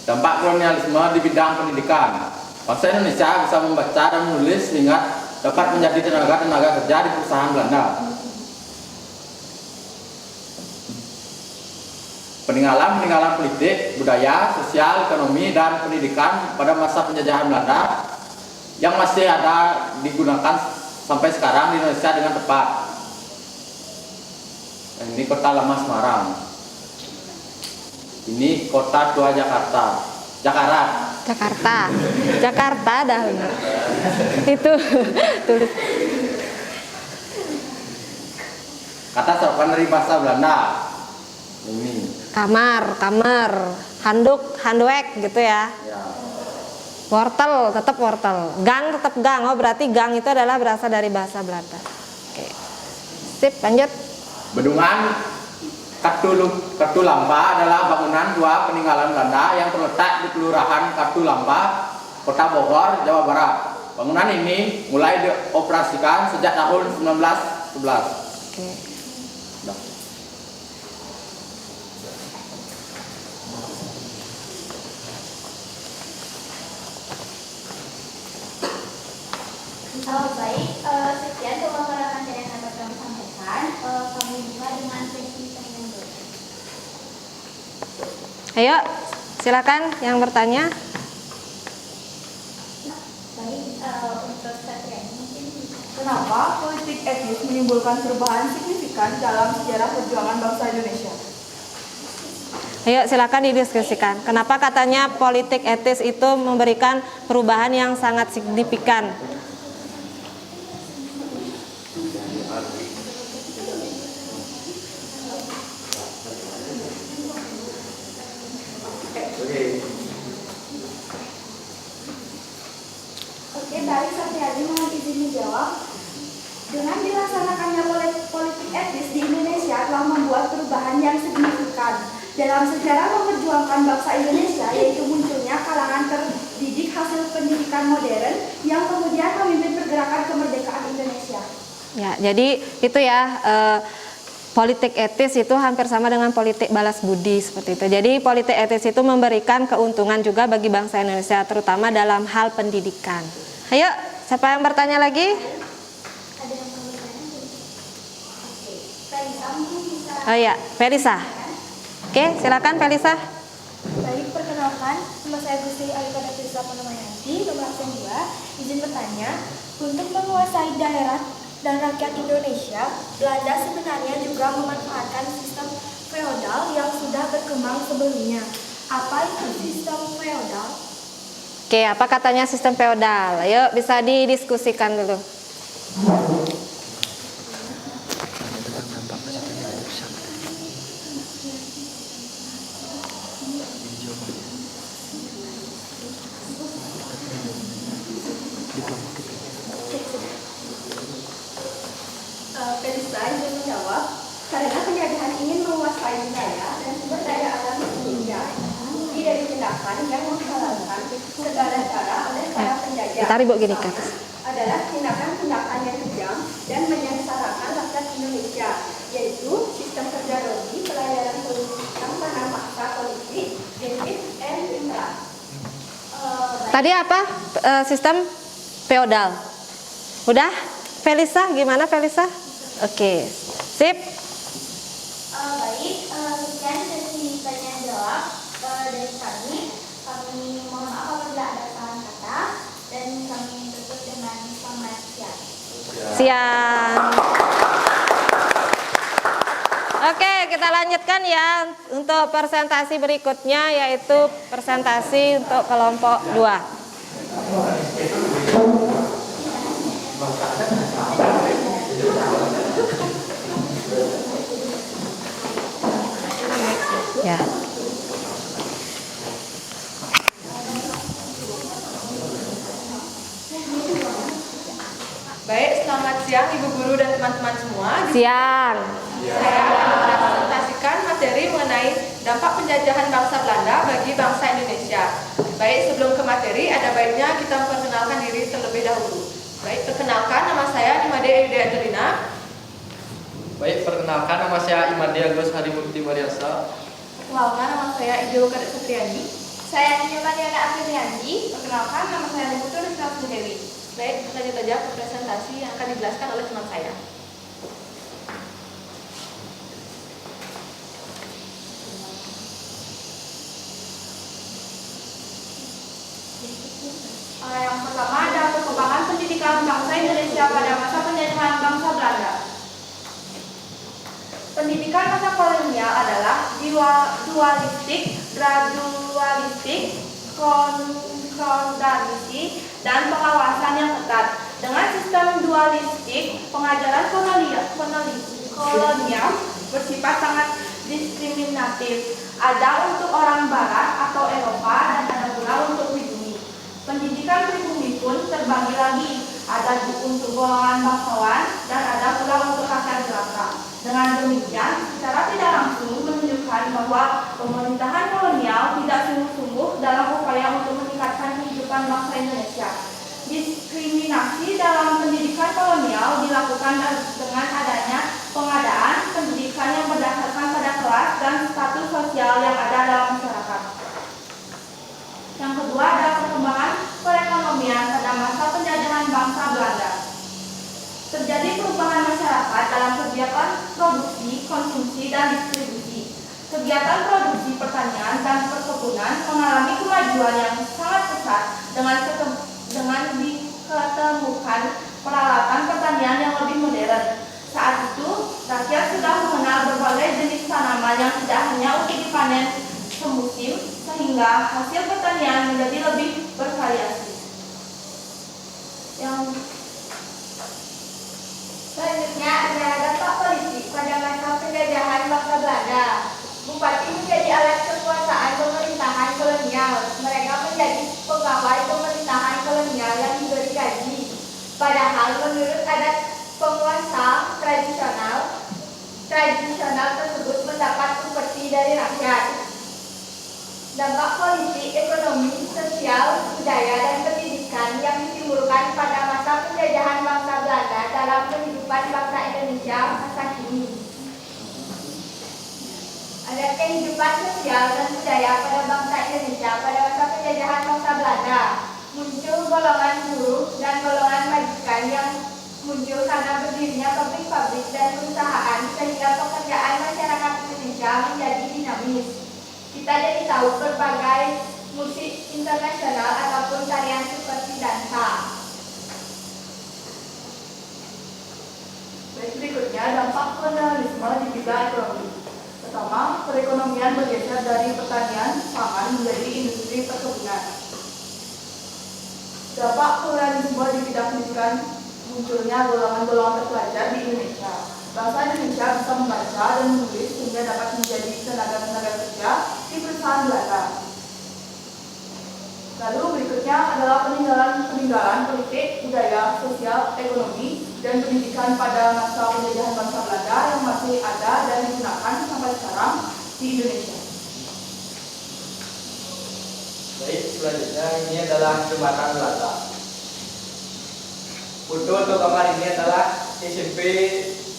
Dampak kolonialisme di bidang pendidikan. Bangsa Indonesia bisa membaca dan menulis sehingga dapat menjadi tenaga kerja di perusahaan Belanda. Peninggalan politik, budaya, sosial, ekonomi, dan pendidikan pada masa penjajahan Belanda yang masih ada digunakan sampai sekarang di Indonesia dengan tepat. Ini kota lama Semarang. Ini kota tua Jakarta. Jakarta dah benar. Itu tulis. Kata serapan dari bahasa Belanda. Ini. Kamar, handuk gitu ya. Ya. Wortel, tetap wortel. Gang, tetap gang. Oh, berarti gang itu adalah berasal dari bahasa Belanda. Oke. Sip, lanjut. Bendungan Katulampa adalah bangunan tua peninggalan Belanda yang terletak di Kelurahan Katulampa, Kota Bogor, Jawa Barat. Bangunan ini mulai dioperasikan sejak tahun 1911. Oke. Udah. Baik, sekian pemaparan materi yang dapat kami sampaikan. Kami buka dengan sesi tanya jawab. Ayo, silakan yang bertanya. Baik, untuk Satriani mungkin bisa. Kenapa politik etnis menimbulkan perubahan signifikan dalam sejarah perjuangan bangsa Indonesia? Ayo, silakan didiskusikan. Kenapa katanya politik etis itu memberikan perubahan yang sangat signifikan? Oke, baik, Satriani mohon izin menjawab. Dengan dilaksanakannya politik etis di Indonesia telah membuat perubahan yang signifikan dalam sejarah memperjuangkan bangsa Indonesia, yaitu munculnya kalangan terdidik hasil pendidikan modern yang kemudian memimpin pergerakan kemerdekaan Indonesia. Ya, jadi itu ya, politik etis itu hampir sama dengan politik balas budi seperti itu. Jadi politik etis itu memberikan keuntungan juga bagi bangsa Indonesia, terutama dalam hal pendidikan. Ayo, siapa yang bertanya lagi? Ada yang mau bertanya? Oke, Felisa mungkin bisa. Oh ya, Felisa. Oke, silakan Felisa. Baik, perkenalkan, nama saya Gusti Alika Datrisa Panamayanti, nomor absen 2. Izin bertanya, untuk menguasai daerah dan rakyat Indonesia, Belanda sebenarnya juga memanfaatkan sistem feodal yang sudah berkembang sebelumnya. Apa itu sistem feodal? Oke, apa katanya sistem feodal? Ayo, bisa didiskusikan dulu. Felisa izin menjawab, karena penjajahan ingin menguasai wilayah dan sumber daya alam Indonesia. Ini dari tindakan yang menghalalkan segala cara oleh para penjajah. Ditarik, Bu, gini ke atas. Adalah tindakan-tindakan yang kejam dan menyengsarakan rakyat Indonesia, yaitu sistem kerja logi, pelayaran politik yang tanam paksa politik, genit, and intra. Tadi apa? Sistem feodal. Udah? Felisa, gimana Felisa? Oke, sip. Baik, sekian sesi tanya jawab dari kami. Kami mohon maaf apabila ada salah kata dan kami tutup dengan selamat siang. Siang. Oke, kita lanjutkan ya untuk presentasi berikutnya, yaitu presentasi untuk kelompok 2. Ya. Baik, selamat siang Ibu Guru dan teman-teman semua. Siang. Saya akan mempresentasikan materi mengenai dampak penjajahan bangsa Belanda bagi bangsa Indonesia. Baik, sebelum ke materi, ada baiknya kita memperkenalkan diri terlebih dahulu. Baik, perkenalkan, nama saya Imade Ede Adelina. Baik, perkenalkan nama saya Imade Agus Harimurti Mariasa. Perkenalkan, nama saya Ijo Kadek Satriani. Saya Nyoba Diana Afriandi. Perkenalkan, nama saya Niputu Rizal Dewi. Baik, lanjut aja ke presentasi yang akan dijelaskan oleh teman saya. Yang pertama ada perkembangan pendidikan bangsa Indonesia pada masa penjajahan bangsa Belanda. Pendidikan masa kolonial adalah dualistik, gradualistik, konkordansi, dan pengawasan yang ketat. Dengan sistem dualistik, pengajaran kolonial bersifat sangat diskriminatif. Ada untuk orang Barat atau Eropa dan ada pula untuk pribumi. Pendidikan pribumi pun terbagi lagi. Ada untuk golongan bangsawan dan ada pula untuk rakyat jelata. Dengan demikian, secara tidak langsung menunjukkan bahwa pemerintahan kolonial tidak sungguh-sungguh dalam upaya untuk meningkatkan kehidupan bangsa Diskriminasi dalam pendidikan kolonial dilakukan dengan adanya pengadaan pendidikan yang berdasarkan pada kelas dan status sosial yang ada dalam masyarakat. Yang kedua adalah perkembangan perekonomian pada masa penjajahan bangsa Belanda. Terjadi perubahan masyarakat dalam kegiatan produksi, konsumsi, dan distribusi. Kegiatan produksi pertanian dan perkebunan mengalami kemajuan yang sangat pesat dengan diketemukan peralatan pertanian yang lebih modern. Saat itu, rakyat sudah mengenal berbagai jenis tanaman yang tidak hanya untuk dipanen semusim, sehingga hasil pertanian menjadi lebih bervariasi. Yang Selanjutnya adalah dampak politik pada masa penjajahan bangsa Belanda. Bupati menjadi alat kekuasaan pemerintahan kolonial. Mereka menjadi pegawai pemerintahan kolonial yang diberi gaji. Padahal menurut adat penguasa tradisional tersebut mendapat upeti dari rakyat. Dampak politik, ekonomi, sosial, budaya, dan pendidikan yang ditimbulkan pada masa penjajahan bangsa Belanda dalam kehidupan bangsa Indonesia masa kini. Ada kehidupan sosial dan budaya pada bangsa Indonesia pada masa penjajahan bangsa Belanda. Muncul golongan buruh dan golongan majikan yang muncul karena berdirinya pabrik-pabrik dan perusahaan sehingga pekerjaan masyarakat Indonesia menjadi dinamis. Kita jadi tahu berbagai musik internasional ataupun tarian seperti dansa. Baik, berikutnya dampak kolonialisme di bidang ekonomi. Pertama, perekonomian bergeser dari pertanian pangan menjadi industri perkebunan. Dampak kolonialisme di bidang pendidikan munculnya golongan-golongan terpelajar di Indonesia. Bangsa Indonesia bisa membaca dan menulis sehingga dapat menjadi tenaga-tenaga kerja di perusahaan Belanda. Lalu berikutnya adalah peninggalan politik, budaya, sosial, ekonomi, dan pendidikan pada masa penjajahan bangsa Belanda yang masih ada dan digunakan sampai sekarang di Indonesia. Baik, selanjutnya ini adalah jembatan Belanda. Untuk gambar ini adalah SMP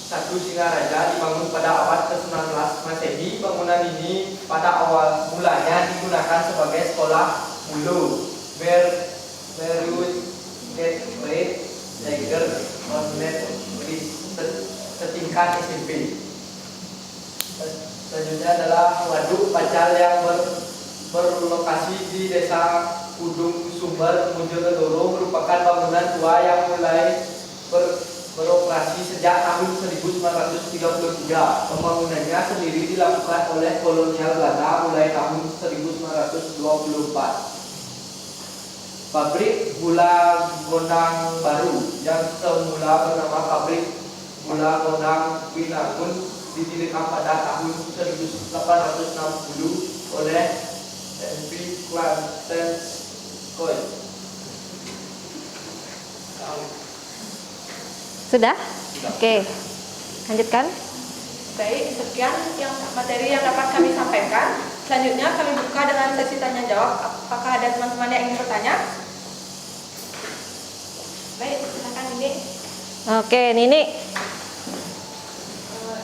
1 Singaraja dibangun pada abad ke-19 Masehi. Bangunan ini pada awal mulanya digunakan sebagai sekolah mulu setingkat SMP. Selanjutnya adalah waduk Pacal yang berlokasi di desa Kudung Sumber, Mojonegoro, merupakan bangunan tua yang mulai beroperasi sejak tahun 1933. Pembangunannya sendiri dilakukan oleh kolonial Belanda mulai tahun 1924. Pabrik gula Gondang Baru yang semula bernama Pabrik Gula Gondang Binangun didirikan pada tahun 1860 oleh MP Clarence Coy. Sudah? Oke, lanjutkan. Baik, sekian materi yang dapat kami sampaikan. Selanjutnya kami buka dengan sesi tanya jawab. Apakah ada teman-teman yang ingin bertanya? Baik, silakan Nini. Oke, Nini.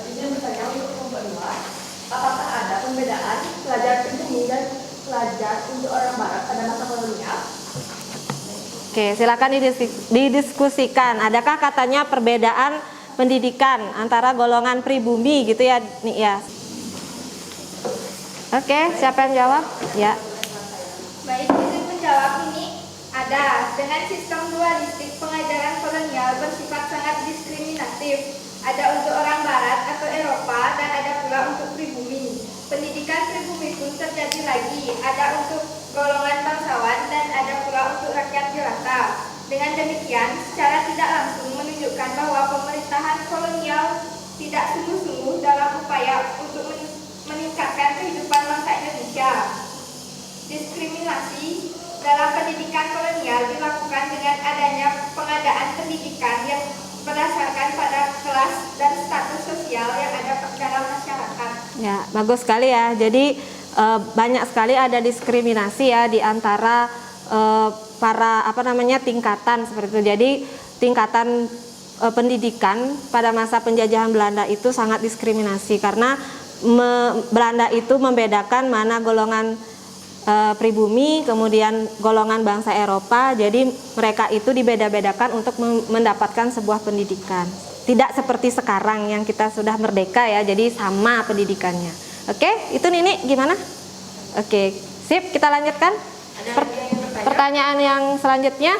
Izin bertanya untuk kelompok 2. Apakah ada perbedaan pelajar pribumi dan pelajar untuk orang barat pada masa kolonial? Oke, silakan didiskusikan. Adakah katanya perbedaan pendidikan antara golongan pribumi gitu ya, nih ya? Oke, siapa yang jawab? Ya. Baik, izin menjawab ini ada. Dengan sistem dualistik pengajaran kolonial bersifat sangat diskriminatif. Ada untuk orang barat atau Eropa dan ada pula untuk pribumi. Pendidikan pribumi pun terjadi lagi. Ada untuk golongan bangsawan dan ada pula untuk rakyat jelata. Dengan demikian, secara tidak langsung menunjukkan bahwa pemerintahan kolonial tidak sungguh-sungguh dalam upaya untuk meningkatkan kehidupan bangsa Indonesia. Diskriminasi dalam pendidikan kolonial dilakukan dengan adanya pengadaan pendidikan yang berdasarkan pada kelas dan status sosial yang ada dalam masyarakat. Ya, bagus sekali ya. Jadi banyak sekali ada diskriminasi ya di antara para tingkatan seperti itu. Jadi tingkatan pendidikan pada masa penjajahan Belanda itu sangat diskriminasi karena Belanda itu membedakan mana golongan pribumi, kemudian golongan bangsa Eropa. Jadi mereka itu dibeda-bedakan untuk mendapatkan sebuah pendidikan. Tidak seperti sekarang yang kita sudah merdeka ya, jadi sama pendidikannya. Oke, itu Nini gimana? Oke, sip, kita lanjutkan. Pertanyaan yang selanjutnya.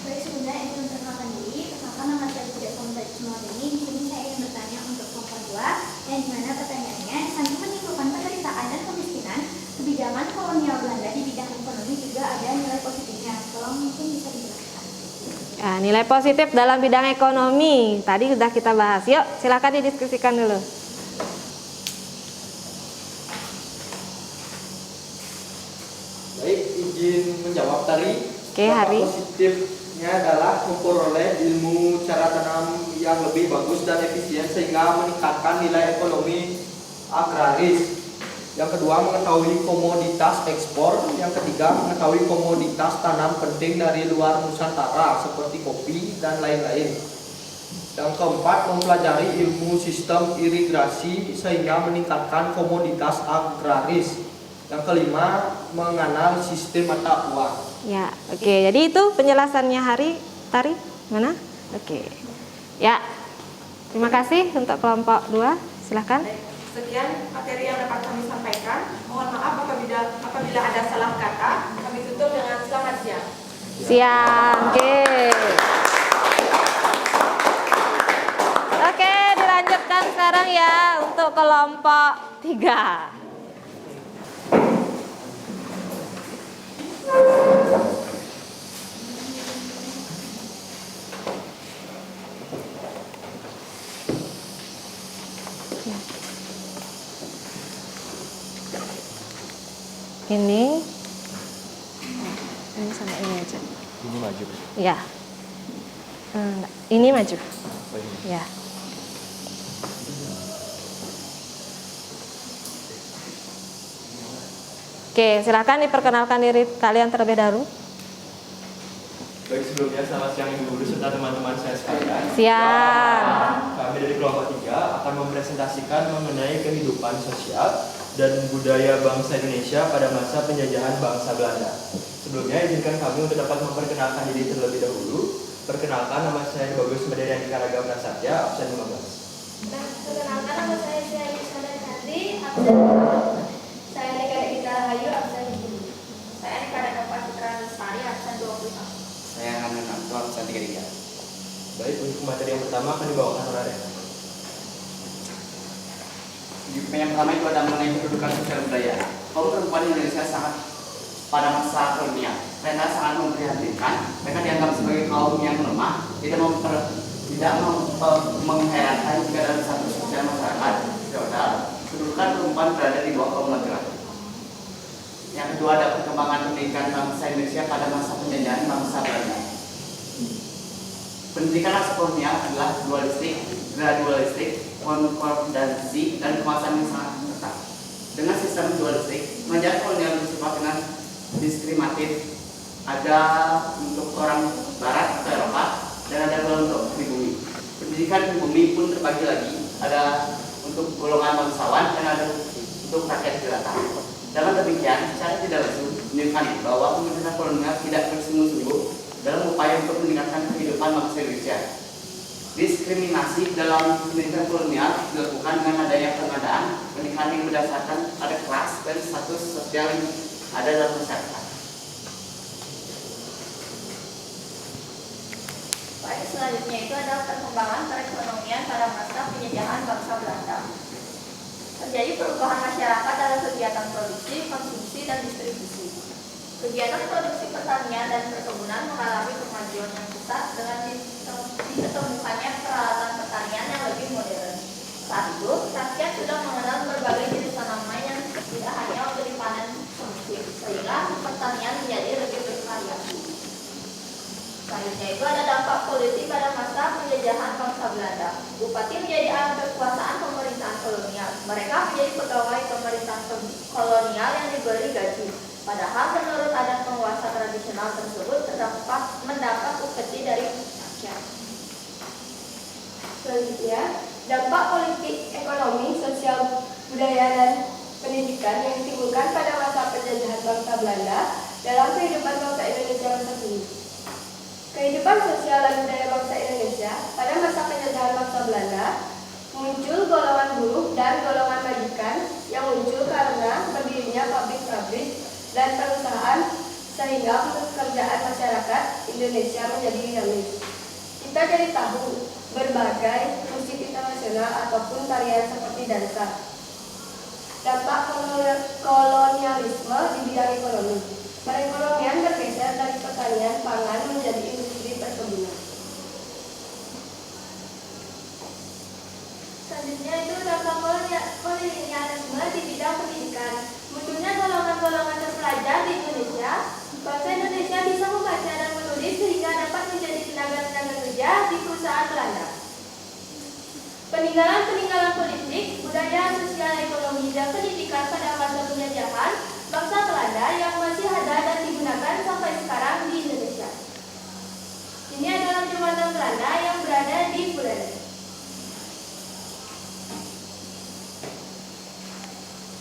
Baik, sebenarnya ingin memperkenalkan diri. Perkenalkan, nama saya Tidak Komda ini. Di sini saya ingin bertanya untuk kelompok 2, yang dimana pertanyaannya, sambil menimbulkan penderitaan dan kemiskinan, kebijakan kolonial Belanda di bidang ekonomi juga ada nilai positifnya. Tolong mungkin bisa dijelaskan. Ya, nilai positif dalam bidang ekonomi tadi sudah kita bahas. Yuk, silakan didiskusikan dulu. Baik, izin menjawab tadi. Oke, Hari. Positifnya adalah memperoleh ilmu cara tanam yang lebih bagus dan efisien sehingga meningkatkan nilai ekonomi agraris. Yang kedua, mengetahui komoditas ekspor. Yang ketiga, mengetahui komoditas tanam penting dari luar Nusantara seperti kopi dan lain-lain. Yang keempat, mempelajari ilmu sistem irigasi sehingga meningkatkan komoditas agraris. Yang kelima, mengenal sistem mata uang. Ya, oke. Jadi itu penjelasannya Hari. Tari, mana? Oke. Ya, terima kasih untuk kelompok 2. Silahkan. Sekian materi yang dapat kami sampaikan. Mohon maaf apabila ada salah kata. Kami tutup dengan selamat siang. Siang. Oke. Oke, dilanjutkan sekarang ya untuk kelompok 3. Ini sama ini aja. Ini maju. Ya. Ini maju. Ya. Oke, silakan diperkenalkan diri kalian terlebih dahulu. Baik, sebelumnya selamat siang Ibu Guru serta teman-teman saya sekalian. Siang. Kami dari kelompok 3 akan mempresentasikan mengenai kehidupan sosial dan budaya bangsa Indonesia pada masa penjajahan bangsa Belanda. Sebelumnya izinkan kami untuk dapat memperkenalkan diri terlebih dahulu. Perkenalkan, nama saya Bagus Mederi Andika Raga Prasetya, absen 15. Perkenalkan, nama saya Syahid Sadar Chandri, absen 15. Saya Nika Dita Rahayu, absen 10. Saya Nika Dita Citra Lestari, absen 21. Saya Hamdan Abdul, absen 33. Baik, untuk materi yang pertama akan dibawakan oleh Rena. Yang pertama itu ada mengenai kedudukan sosial budaya. Kaum perempuan Indonesia sangat pada masa kolonial, mereka sangat memprihatinkan. Mereka dianggap sebagai kaum yang lemah, tidak mengherankan jika dalam satu sosial masyarakat feodal kedudukan perempuan berada di bawah kaum laki-laki. Yang kedua ada perkembangan pendidikan bangsa Indonesia pada masa penjajahan bangsa Belanda. Pendidikan masa kolonial adalah dualistik, gradualistik, konkordansi, dan kemasan yang sangat ketat. Dengan sistem dualistik, penjajahan kolonial bersifat dengan diskriminatif. Ada untuk orang Barat atau Eropa dan ada pula untuk pribumi. Pendidikan pribumi pun terbagi lagi. Ada untuk golongan bangsawan dan ada untuk rakyat jelata. Dengan demikian, secara tidak langsung menunjukkan bahwa pemerintahan kolonial tidak bersungguh-sungguh dalam upaya untuk meningkatkan kehidupan bangsa Indonesia. Diskriminasi dalam pendidikan kolonial dilakukan dengan adanya pengadaan pendidikan yang berdasarkan pada kelas dan status sosial yang ada dalam masyarakat. Baik, selanjutnya itu adalah perkembangan perekonomian pada masa penjajahan bangsa Belanda. Terjadi perubahan masyarakat dalam kegiatan produksi, konsumsi, dan distribusi. Kegiatan produksi pertanian dan perkebunan mengalami kemajuan yang pesat dengan ditemukannya peralatan pertanian yang lebih modern. Saat itu, rakyat sudah mengenal berbagai jenis tanaman yang tidak hanya untuk dipanen semusim, sehingga pertanian menjadi lebih bervariasi. Selanjutnya itu ada dampak politik pada masa penjajahan bangsa Belanda. Bupati menjadi alat kekuasaan pemerintahan kolonial. Mereka menjadi pegawai pemerintahan kolonial yang diberi gaji. Padahal menurut adat penguasa tradisional nasional tersebut mendapat upeti dari rakyat. Selanjutnya, dampak politik, ekonomi, sosial, budaya, dan pendidikan yang ditimbulkan pada masa penjajahan bangsa Belanda dalam kehidupan bangsa Indonesia masa kini. Kehidupan sosial dan budaya bangsa Indonesia pada masa penjajahan bangsa Belanda muncul golongan buruh dan golongan majikan yang muncul karena berdirinya pabrik-pabrik dan perusahaan sehingga pekerjaan masyarakat Indonesia menjadi dinamis. Kita jadi tahu berbagai musik internasional ataupun tarian seperti dansa. Dampak kolonialisme di bidang ekonomi. Perekonomian bergeser dari pertanian pangan menjadi industri perkebunan. Selanjutnya itu dampak kolonialisme di bidang pendidikan. Munculnya golongan-golongan terpelajar di Indonesia. Bangsa Indonesia bisa membaca dan menulis sehingga dapat menjadi tenaga-tenaga kerja di perusahaan Belanda. Peninggalan-peninggalan politik, budaya, sosial, ekonomi, dan pendidikan pada masa penjajahan bangsa Belanda yang masih ada dan digunakan sampai sekarang di Indonesia. Ini adalah jembatan Belanda yang berada di Buleleng.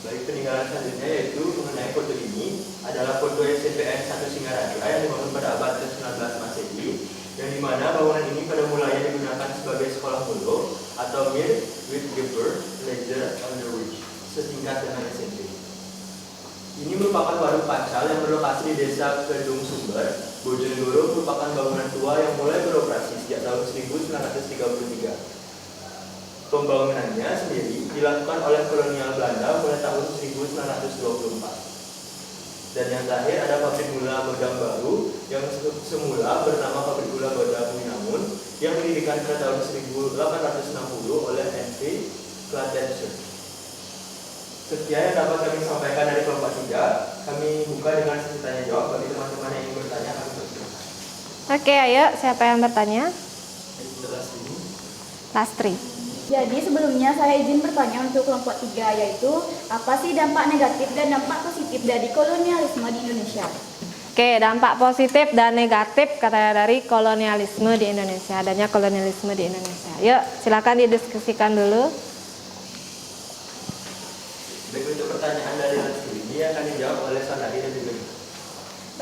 Baik, peninggalan selanjutnya yaitu mengenai foto ini adalah foto SDPN 1 Singaraja yang dibangun pada abad ke-19 Masehi, yang dimana bangunan ini pada mulanya digunakan sebagai sekolah mulu atau Mir Witgeber Leger Underwich, setingkat dengan SMP. Ini merupakan warung pacal yang berlokasi di desa Kedung Sumber, Bojonegoro, merupakan bangunan tua yang mulai beroperasi sejak tahun 1933. Pembangunannya sendiri dilakukan oleh kolonial Belanda mulai tahun 1924. Dan yang terakhir ada pabrik gula Bodang Baru yang semula bernama Pabrik Gula Bodang Winamun yang didirikan pada tahun 1860 oleh Henry Clayton. Sekian yang dapat kami sampaikan dari kelompok 3. Kami buka dengan sesi tanya jawab bagi teman-teman yang ingin bertanya. Kami persilakan. Oke, ayo siapa yang bertanya? Lastri. Jadi sebelumnya saya izin bertanya untuk kelompok 3, yaitu apa sih dampak negatif dan dampak positif dari kolonialisme di Indonesia? Oke, dampak positif dan negatif katanya dari kolonialisme di Indonesia, adanya kolonialisme di Indonesia. Yuk, silakan didiskusikan dulu. Baik, untuk pertanyaan dari Lastri ini akan dijawab oleh Sanadi dan juga.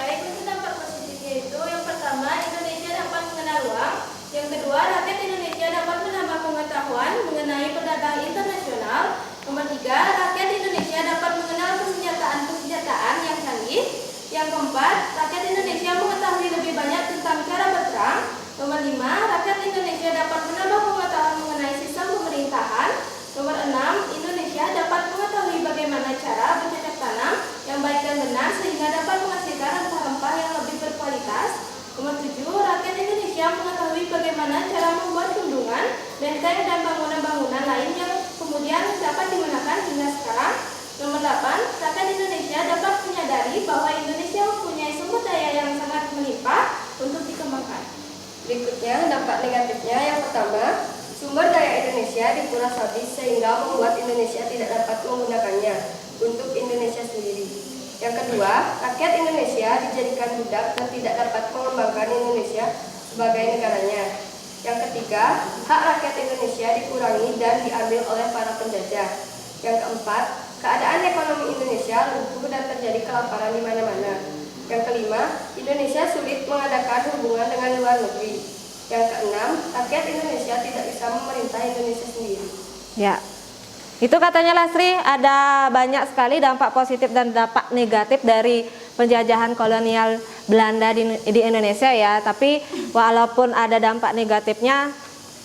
Baik, untuk dampak positifnya itu yang pertama, Indonesia dapat mengenal uang. Yang kedua, rakyat Indonesia dapat menambah pengetahuan mengenai perdagangan internasional. Nomor 3, rakyat Indonesia dapat mengenal persenjataan yang canggih. Yang keempat, rakyat Indonesia mengetahui lebih banyak tentang cara berperang. Nomor 5, rakyat Indonesia dapat menambah pengetahuan mengenai sistem pemerintahan. Nomor 6, Indonesia dapat mengetahui bagaimana cara bercocok tanam yang baik dan benar sehingga dapat menghasilkan rempah-rempah yang lebih berkualitas. Nomor 7, rakyat Indonesia mengetahui bagaimana cara membuat bendungan, benteng, dan bangunan-bangunan lain yang kemudian dapat digunakan hingga sekarang. Nomor 8, rakyat Indonesia dapat menyadari bahwa Indonesia mempunyai sumber daya yang sangat melimpah untuk dikembangkan. Berikutnya, dampak negatifnya yang pertama, sumber daya Indonesia dikuras habis sehingga membuat Indonesia tidak dapat menggunakannya untuk Indonesia sendiri. Yang kedua, rakyat Indonesia dijadikan budak dan tidak dapat mengembangkan Indonesia sebagai negaranya. Yang ketiga, hak rakyat Indonesia dikurangi dan diambil oleh para penjajah. Yang keempat, keadaan ekonomi Indonesia lumpuh dan terjadi kelaparan di mana-mana. Yang kelima, Indonesia sulit mengadakan hubungan dengan luar negeri. Yang keenam, rakyat Indonesia tidak bisa memerintah Indonesia sendiri. Ya. Itu katanya Lastri, ada banyak sekali dampak positif dan dampak negatif dari penjajahan kolonial Belanda di Indonesia ya. Tapi walaupun ada dampak negatifnya,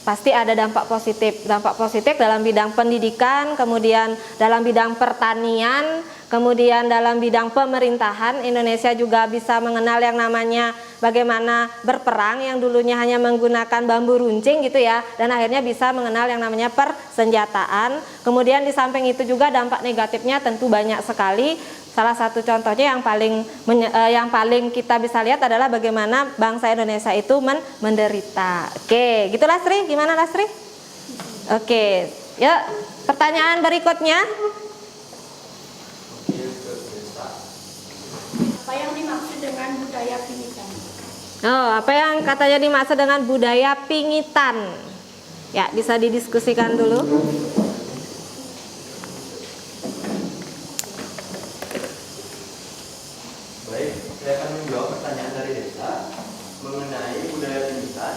pasti ada dampak positif. Dampak positif dalam bidang pendidikan, kemudian dalam bidang pertanian, kemudian dalam bidang pemerintahan. Indonesia juga bisa mengenal yang namanya bagaimana berperang yang dulunya hanya menggunakan bambu runcing gitu ya, dan akhirnya bisa mengenal yang namanya persenjataan. Kemudian di samping itu juga dampak negatifnya tentu banyak sekali. Salah satu contohnya yang paling kita bisa lihat adalah bagaimana bangsa Indonesia itu menderita. Oke, gitu Lastri, gimana Lastri? Oke, yuk pertanyaan berikutnya. Apa yang dimaksud dengan dengan budaya pingitan. Oh, apa yang katanya dimaksud dengan budaya pingitan? Ya, bisa didiskusikan dulu. Baik, saya akan menjawab pertanyaan dari Desa mengenai budaya pingitan.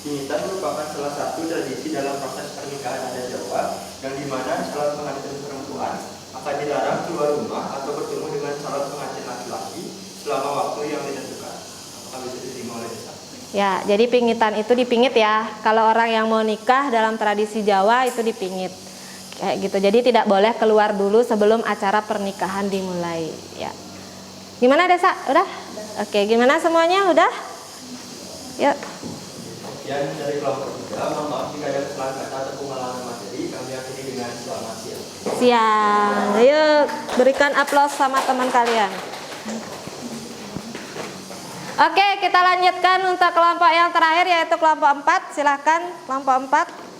Pingitan merupakan salah satu tradisi dalam proses pernikahan adat Jawa yang dimana calon pengantin perempuan akan dilarang keluar rumah atau bertemu dengan calon pengantin laki-laki selama waktu yang ditentukan. Apakah bisa diterima oleh Desa? Ya, jadi pingitan itu dipingit ya. Kalau orang yang mau nikah dalam tradisi Jawa itu dipingit. Kayak gitu. Jadi tidak boleh keluar dulu sebelum acara pernikahan dimulai, ya. Gimana Desa? Udah? Oke, gimana semuanya? Udah? Yuk. Sekian dari kelompok 3. Mohon maaf jika ada kesalahan kata atau pengulangan materi. Kami akhiri dengan selamat siang. Siang. Ayo berikan aplaus sama teman kalian. Oke, kita lanjutkan untuk kelompok yang terakhir yaitu kelompok 4. Silahkan kelompok 4.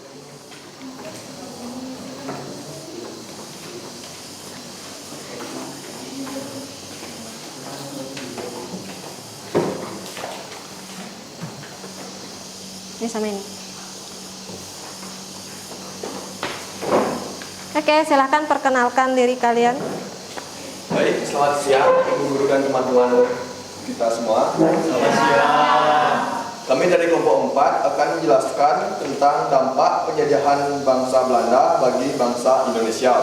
Ini sama ini. Oke, silahkan perkenalkan diri kalian. Baik, selamat siang Ibu Guru dan teman-teman kita semua. Selamat siang. Kami dari kelompok 4 akan menjelaskan tentang dampak penjajahan bangsa Belanda bagi bangsa Indonesia.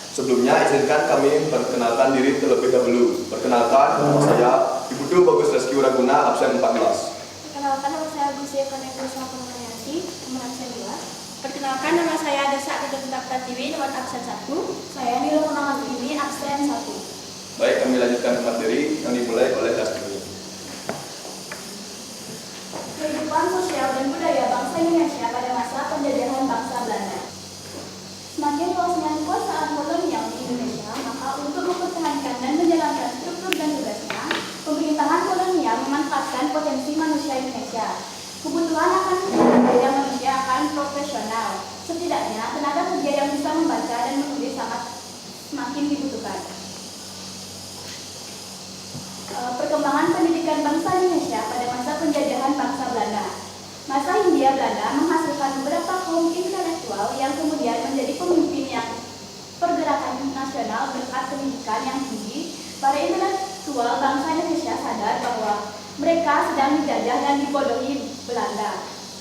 Sebelumnya izinkan kami perkenalkan diri terlebih dahulu. Perkenalkan, nama saya Ibu Du Bagus Reski Uraguna, absen 14. Perkenalkan, nama saya Busia Koneko Sampurnayanti, nomor absen 2. Perkenalkan, nama saya Desa Kedentak Pratiwi, nomor absen 1. Saya Nilo Munawati ini, absen 1. Baik, kami lanjutkan materi yang dimulai oleh Dasturi. Kehidupan sosial dan budaya bangsa Indonesia pada masa penjajahan bangsa Belanda. Semakin luasnya kekuasaan kolonial di Indonesia, maka untuk mempertahankan dan menjalankan struktur dan tugasnya, pemerintahan kolonial memanfaatkan potensi manusia Indonesia. Kebutuhan akan sumber daya manusia akan profesional. Setidaknya tenaga kerja yang bisa membaca dan menulis sangat semakin dibutuhkan. Perkembangan pendidikan bangsa Indonesia pada masa penjajahan bangsa Belanda. Masa Hindia Belanda menghasilkan beberapa kaum intelektual yang kemudian menjadi pemimpin yang pergerakan nasional berkat pendidikan yang tinggi. Para intelektual bangsa Indonesia sadar bahwa mereka sedang dijajah dan dibodohi Belanda.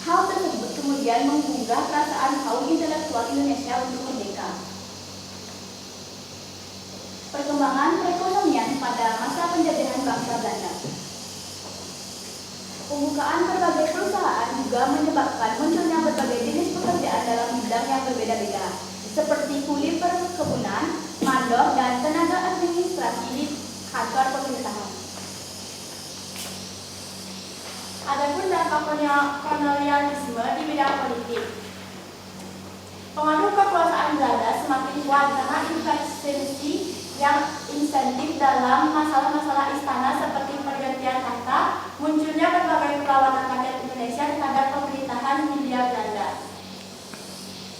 Hal tersebut kemudian menggugah perasaan kaum intelektual Indonesia untuk merdeka. Perkembangan perekonomian pada masa penjajahan bangsa Belanda. Pembukaan berbagai perusahaan juga menyebabkan munculnya berbagai jenis pekerjaan dalam bidang yang berbeda-beda, seperti kuli perkebunan, mandor, dan tenaga administrasi di kantor pemerintahan. Adapun dampak kolonialisme di bidang politik. Pengaruh kekuasaan Belanda semakin kuat karena intervensi yang insentif dalam masalah-masalah istana seperti pergantian tahta, munculnya berbagai perlawanan rakyat Indonesia terhadap pemerintahan Hindia Belanda.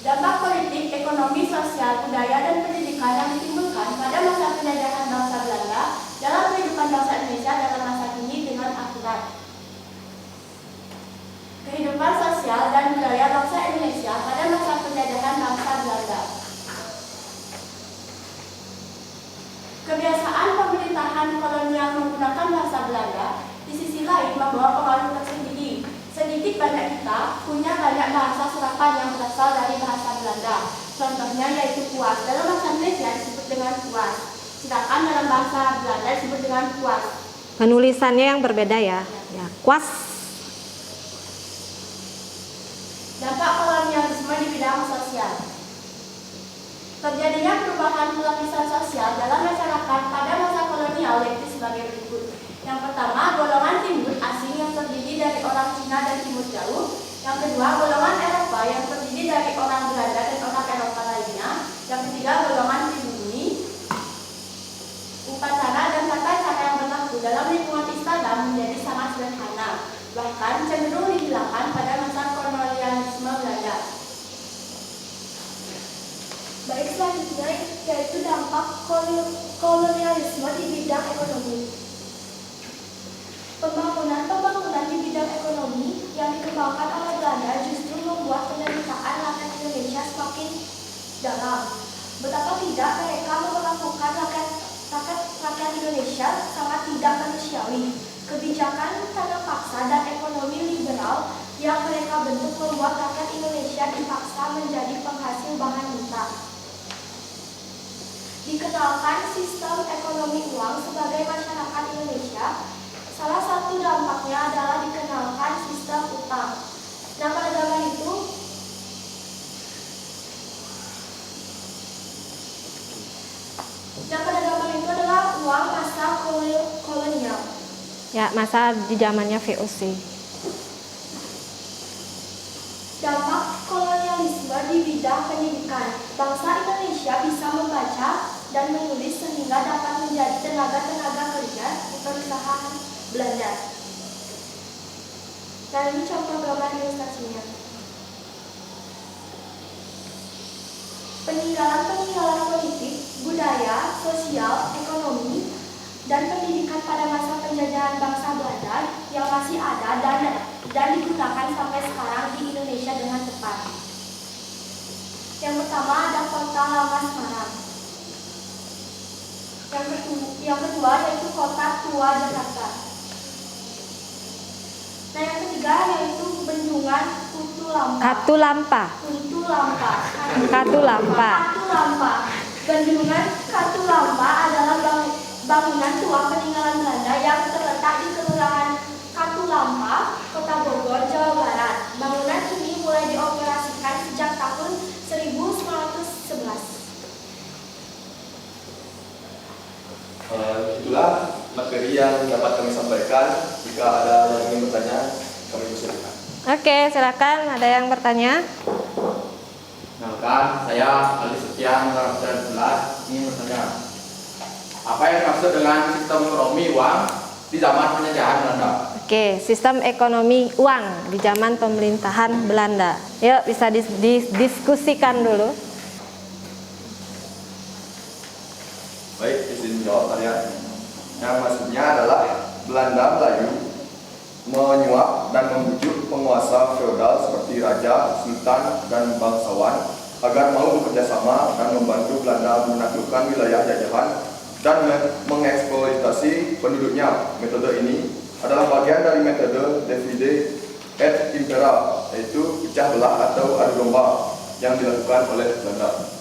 Dampak politik, ekonomi, sosial, budaya, dan pendidikan yang ditimbulkan pada masa penjajahan bangsa Belanda dalam kehidupan bangsa Indonesia dalam masa kini dengan akurat. Kehidupan sosial dan budaya bangsa Indonesia pada masa penjajahan bangsa Belanda. Kebiasaan pemerintahan kolonial menggunakan bahasa Belanda di sisi lain membawa pengaruh tersendiri. Sedikit banyak kita punya banyak bahasa serapan yang berasal dari bahasa Belanda. Contohnya yaitu kuas. Dalam bahasa Indonesia disebut dengan kuas, sedangkan dalam bahasa Belanda disebut dengan kuas. Penulisannya yang berbeda ya. Ya, kuas. Dampak kolonialisme di bidang sosial. Terjadinya perubahan lapisan sosial dalam masyarakat pada masa kolonial yaitu sebagai berikut. Yang pertama, golongan timur asing yang terdiri dari orang Cina dan Timur Jauh. Yang kedua, golongan Eropa yang terdiri dari orang Belanda dan orang Eropa lainnya. Yang ketiga, golongan pribumi. Upacara dan tata cara yang berlaku dalam lingkungan istana menjadi sangat sederhana, bahkan cenderung dihilangkan pada masa kolonialisme Belanda. Baik, selanjutnya yaitu dampak kolonialisme di bidang ekonomi. Pembangunan di bidang ekonomi yang dikembangkan oleh Belanda justru membuat penderitaan rakyat Indonesia semakin dalam. Betapa tidak mereka memperlakukan rakyat Indonesia sangat tidak manusiawi. Kebijakan tanam paksa dan ekonomi liberal yang mereka bentuk membuat rakyat Indonesia dipaksa menjadi penghasil bahan mentah. Dikenalkan sistem ekonomi uang sebagai masyarakat Indonesia, salah satu dampaknya adalah dikenalkan sistem utang. Nah, pada zaman itu adalah uang masa kolonial. Ya, masa di zamannya VOC. Dampak kolonialisme di bidang pendidikan. Bangsa Indonesia bisa membaca dan menulis sehingga dapat menjadi tenaga kerja di pemerintahan Belanda. Nah, ini contoh gambar ilustrasinya. Peninggalan politik, budaya, sosial, ekonomi, dan pendidikan pada masa penjajahan bangsa Belanda yang masih ada dan digunakan sampai sekarang di Indonesia dengan tepat. Yang pertama ada Kota Lama Semarang. Yang kedua yaitu Kota Tua Jakarta. Nah, yang ketiga yaitu Bendungan Katulampa. Bendungan Katulampa adalah bangunan tua peninggalan Belanda yang terletak di Kelurahan Katulampa, Kota Bogor, Jawa Barat. Bangunan ini mulai dioperasikan sejak tahun 1911. Itulah materi yang dapat kami sampaikan. Jika ada yang ingin bertanya, kami persilakan. Oke, silakan. Ada yang bertanya? Kenalkan, saya Ali Setian, Ramadan 11, ingin bertanya. Apa yang dimaksud dengan sistem ekonomi uang di zaman penjajahan Belanda? Oke, sistem ekonomi uang di zaman pemerintahan Belanda. Yuk, bisa didiskusikan dulu. Baik, izin jawab kalian. Yang maksudnya adalah Belanda Melayu menyuap dan membujuk penguasa feodal seperti raja, sultan, dan bangsawan agar mau bekerjasama dan membantu Belanda menaklukkan wilayah jajahan dan mengeksploitasi penduduknya. Metode ini adalah bagian dari metode divide et impera, yaitu pecah belah atau adu domba yang dilakukan oleh Belanda.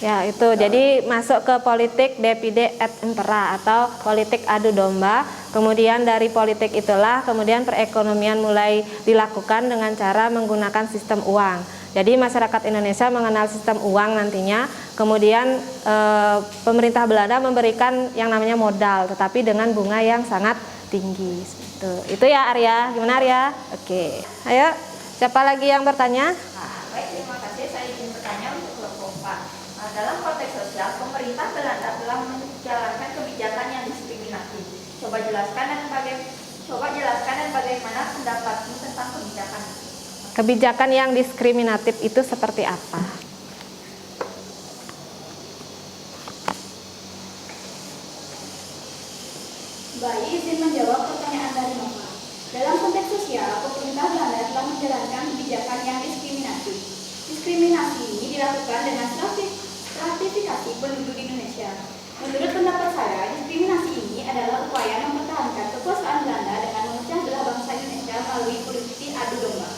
Ya, itu. Jadi masuk ke politik divide et impera atau politik adu domba. Kemudian dari politik itulah kemudian perekonomian mulai dilakukan dengan cara menggunakan sistem uang. Jadi masyarakat Indonesia mengenal sistem uang nantinya. Kemudian pemerintah Belanda memberikan yang namanya modal, tetapi dengan bunga yang sangat tinggi. Itu ya Arya. Gimana Arya? Oke. Ayo, siapa lagi yang bertanya? Baik, terima kasih. Saya ingin bertanya untuk kelompok 4. Dalam konteks sosial, pemerintah Belanda telah menjalankan kebijakan yang diskriminatif. Coba jelaskan dan bagaimana pendapatmu tentang kebijakan itu. Kebijakan yang diskriminatif itu seperti apa? Baik, izin menjawab pertanyaan dari Nova. Dalam konteks sosial, pemerintah Belanda telah menjalankan kebijakan yang diskriminatif. Diskriminasi ini dilakukan dengan stratifikasi penduduk Indonesia. Menurut pendapat saya, diskriminasi ini adalah upaya mempertahankan kekuasaan Belanda dengan memecah belah bangsa Indonesia melalui politik adu domba.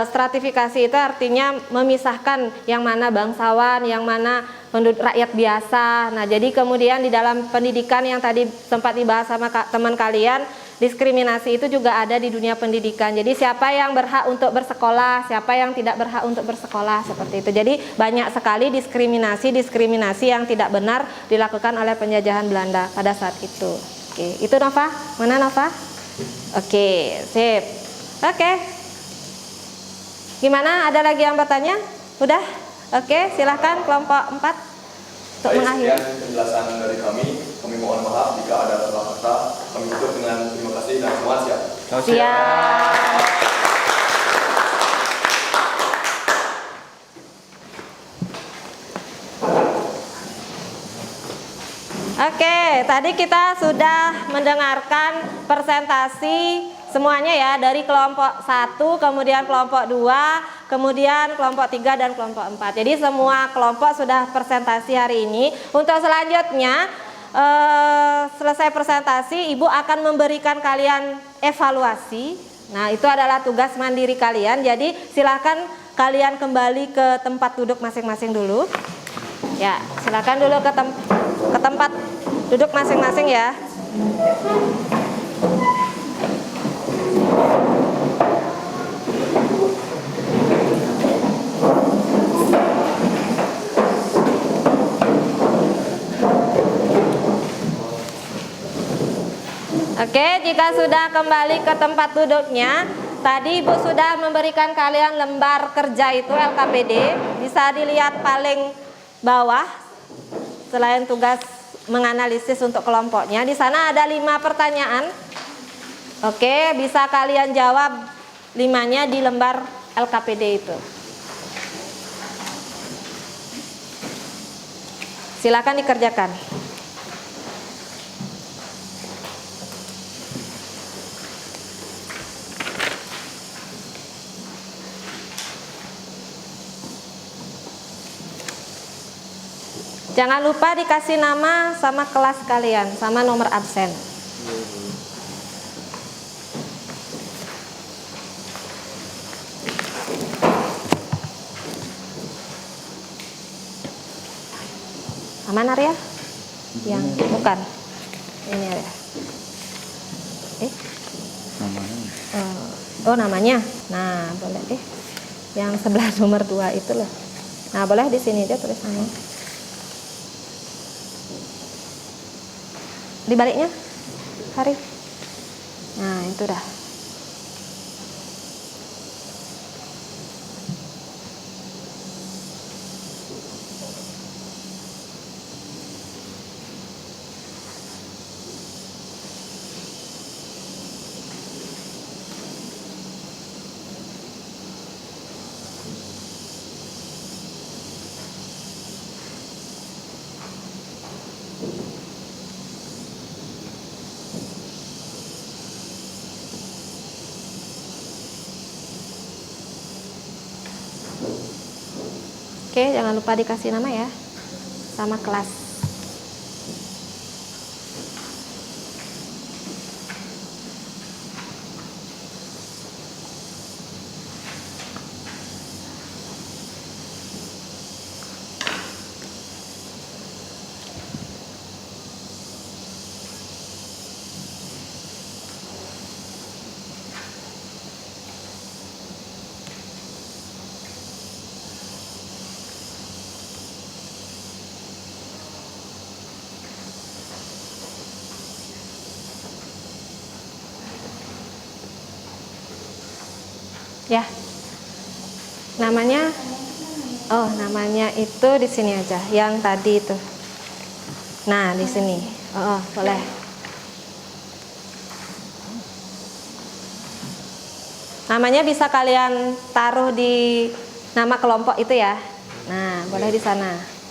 Stratifikasi itu artinya memisahkan yang mana bangsawan, yang mana rakyat biasa. Nah, jadi kemudian di dalam pendidikan yang tadi sempat dibahas sama teman kalian, diskriminasi itu juga ada di dunia pendidikan. Jadi siapa yang berhak untuk bersekolah, siapa yang tidak berhak untuk bersekolah, seperti itu. Jadi banyak sekali diskriminasi yang tidak benar dilakukan oleh penjajahan Belanda pada saat itu. Oke, itu Nova. Mana Nova? Oke, sip. Oke. Gimana? Ada lagi yang bertanya? Udah? Oke, silahkan kelompok 4 untuk mengakhiri. Sekian penjelasan dari kami. Kami mohon maaf jika ada salah kata. Kami tutup dengan terima kasih dan semua siap. Siap. Oke, tadi kita sudah mendengarkan presentasi semuanya ya, dari kelompok 1, kemudian kelompok 2, kemudian kelompok 3 dan kelompok 4. Jadi semua kelompok sudah presentasi hari ini. Untuk selanjutnya, selesai presentasi, Ibu akan memberikan kalian evaluasi. Nah, itu adalah tugas mandiri kalian. Jadi silakan kalian kembali ke tempat duduk masing-masing dulu. Ya, silakan dulu ke tempat duduk masing-masing ya. Oke, jika sudah kembali ke tempat duduknya, tadi Ibu sudah memberikan kalian lembar kerja itu LKPD, bisa dilihat paling bawah. Selain tugas menganalisis untuk kelompoknya, di sana ada 5 pertanyaan. Oke, bisa kalian jawab 5-nya di lembar LKPD itu. Silakan dikerjakan. Jangan lupa dikasih nama sama kelas kalian, sama nomor absen. Aman Arya? Yang bukan. Ini Arya. Namanya. Oh, namanya. Nah, boleh deh. Yang sebelah nomor 2 itu loh. Nah, boleh di sini aja tulis namanya. Di baliknya, Hari. Nah, itu dah. Oke, jangan lupa dikasih nama ya, sama kelas. Ya, namanya, oh namanya itu di sini aja, yang tadi itu. Nah di sini, oh boleh. Namanya bisa kalian taruh di nama kelompok itu ya. Nah boleh di sana.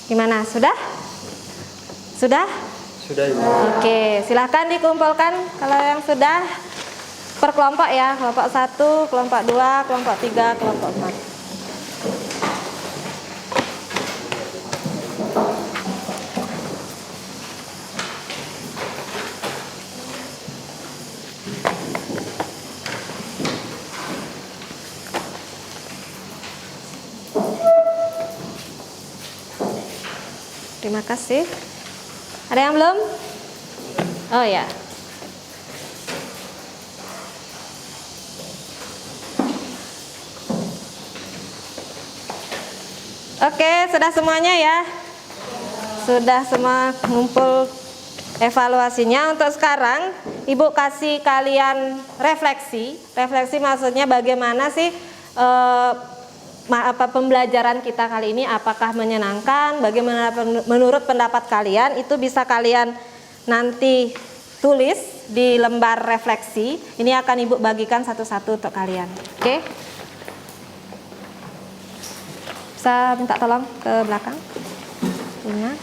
Gimana? Sudah? Sudah? Sudah, Ibu. Oke, silahkan dikumpulkan kalau yang sudah per kelompok ya. Kelompok 1, kelompok 2, kelompok 3, kelompok 4. Terima kasih. Ada yang belum? Oh ya. Oke, sudah semuanya ya? Sudah semua ngumpul evaluasinya. Untuk sekarang, Ibu kasih kalian refleksi. Refleksi maksudnya bagaimana sih pembelajaran kita kali ini, apakah menyenangkan, bagaimana menurut pendapat kalian, itu bisa kalian nanti tulis di lembar refleksi. Ini akan Ibu bagikan satu-satu untuk kalian. Oke? Bisa minta tolong ke belakang? Punya.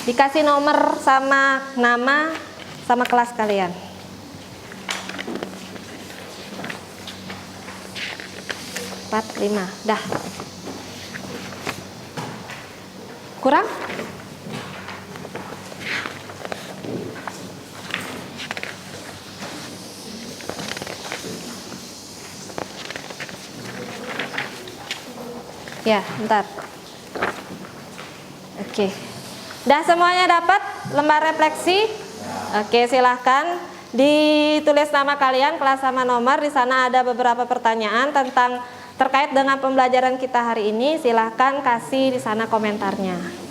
Dikasih nomor sama nama sama kelas kalian. Empat, 5, dah. Kurang? Ya, bentar. Oke. Dah semuanya dapat lembar refleksi? Oke, silahkan ditulis nama kalian, kelas sama nomor. Di sana ada beberapa pertanyaan tentang terkait dengan pembelajaran kita hari ini. Silahkan kasih di sana komentarnya.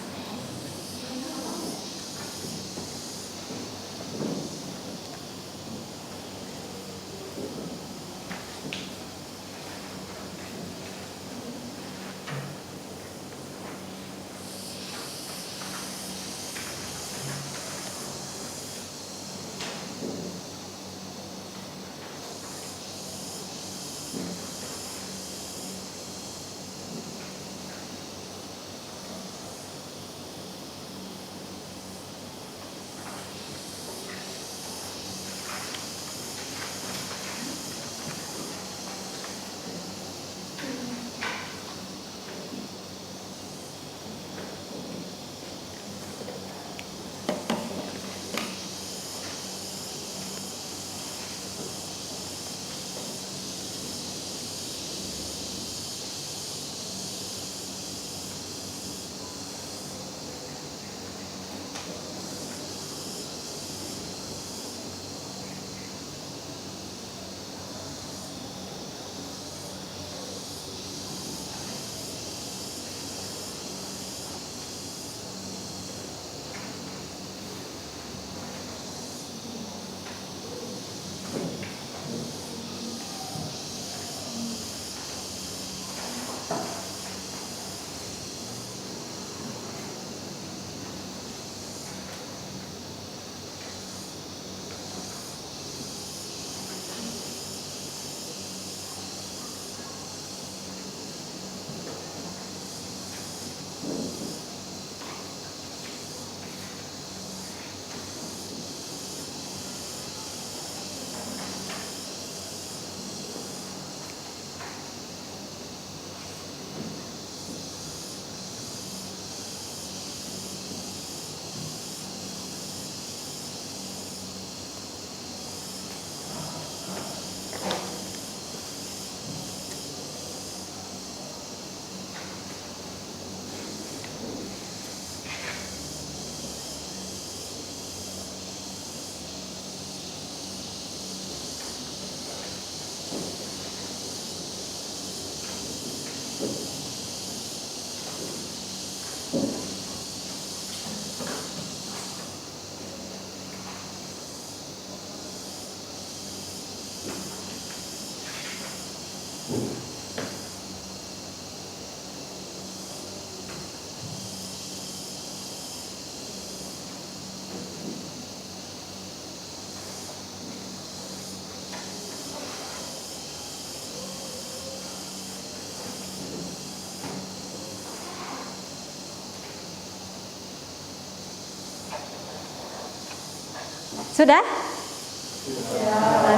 Sudah?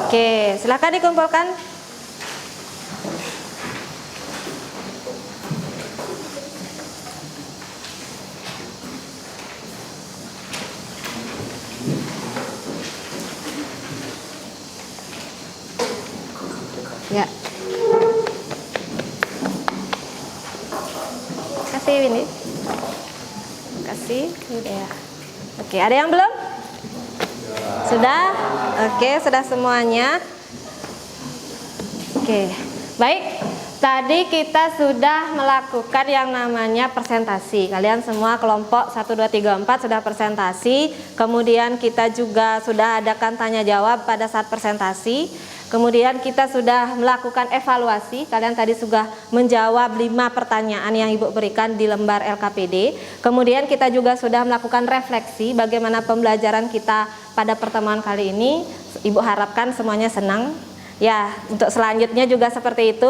Oke, silakan dikumpulkan. Ya. Kasih Windy. Kasih ya. Oke, ada yang belum? Sudah? Oke, sudah semuanya. Oke, baik. Tadi kita sudah melakukan yang namanya presentasi. Kalian semua kelompok 1, 2, 3, 4 sudah presentasi. Kemudian kita juga sudah adakan tanya jawab pada saat presentasi. Kemudian kita sudah melakukan evaluasi. Kalian tadi sudah menjawab 5 pertanyaan yang Ibu berikan di lembar LKPD. Kemudian kita juga sudah melakukan refleksi bagaimana pembelajaran kita pada pertemuan kali ini. Ibu harapkan semuanya senang. Ya, untuk selanjutnya juga seperti itu,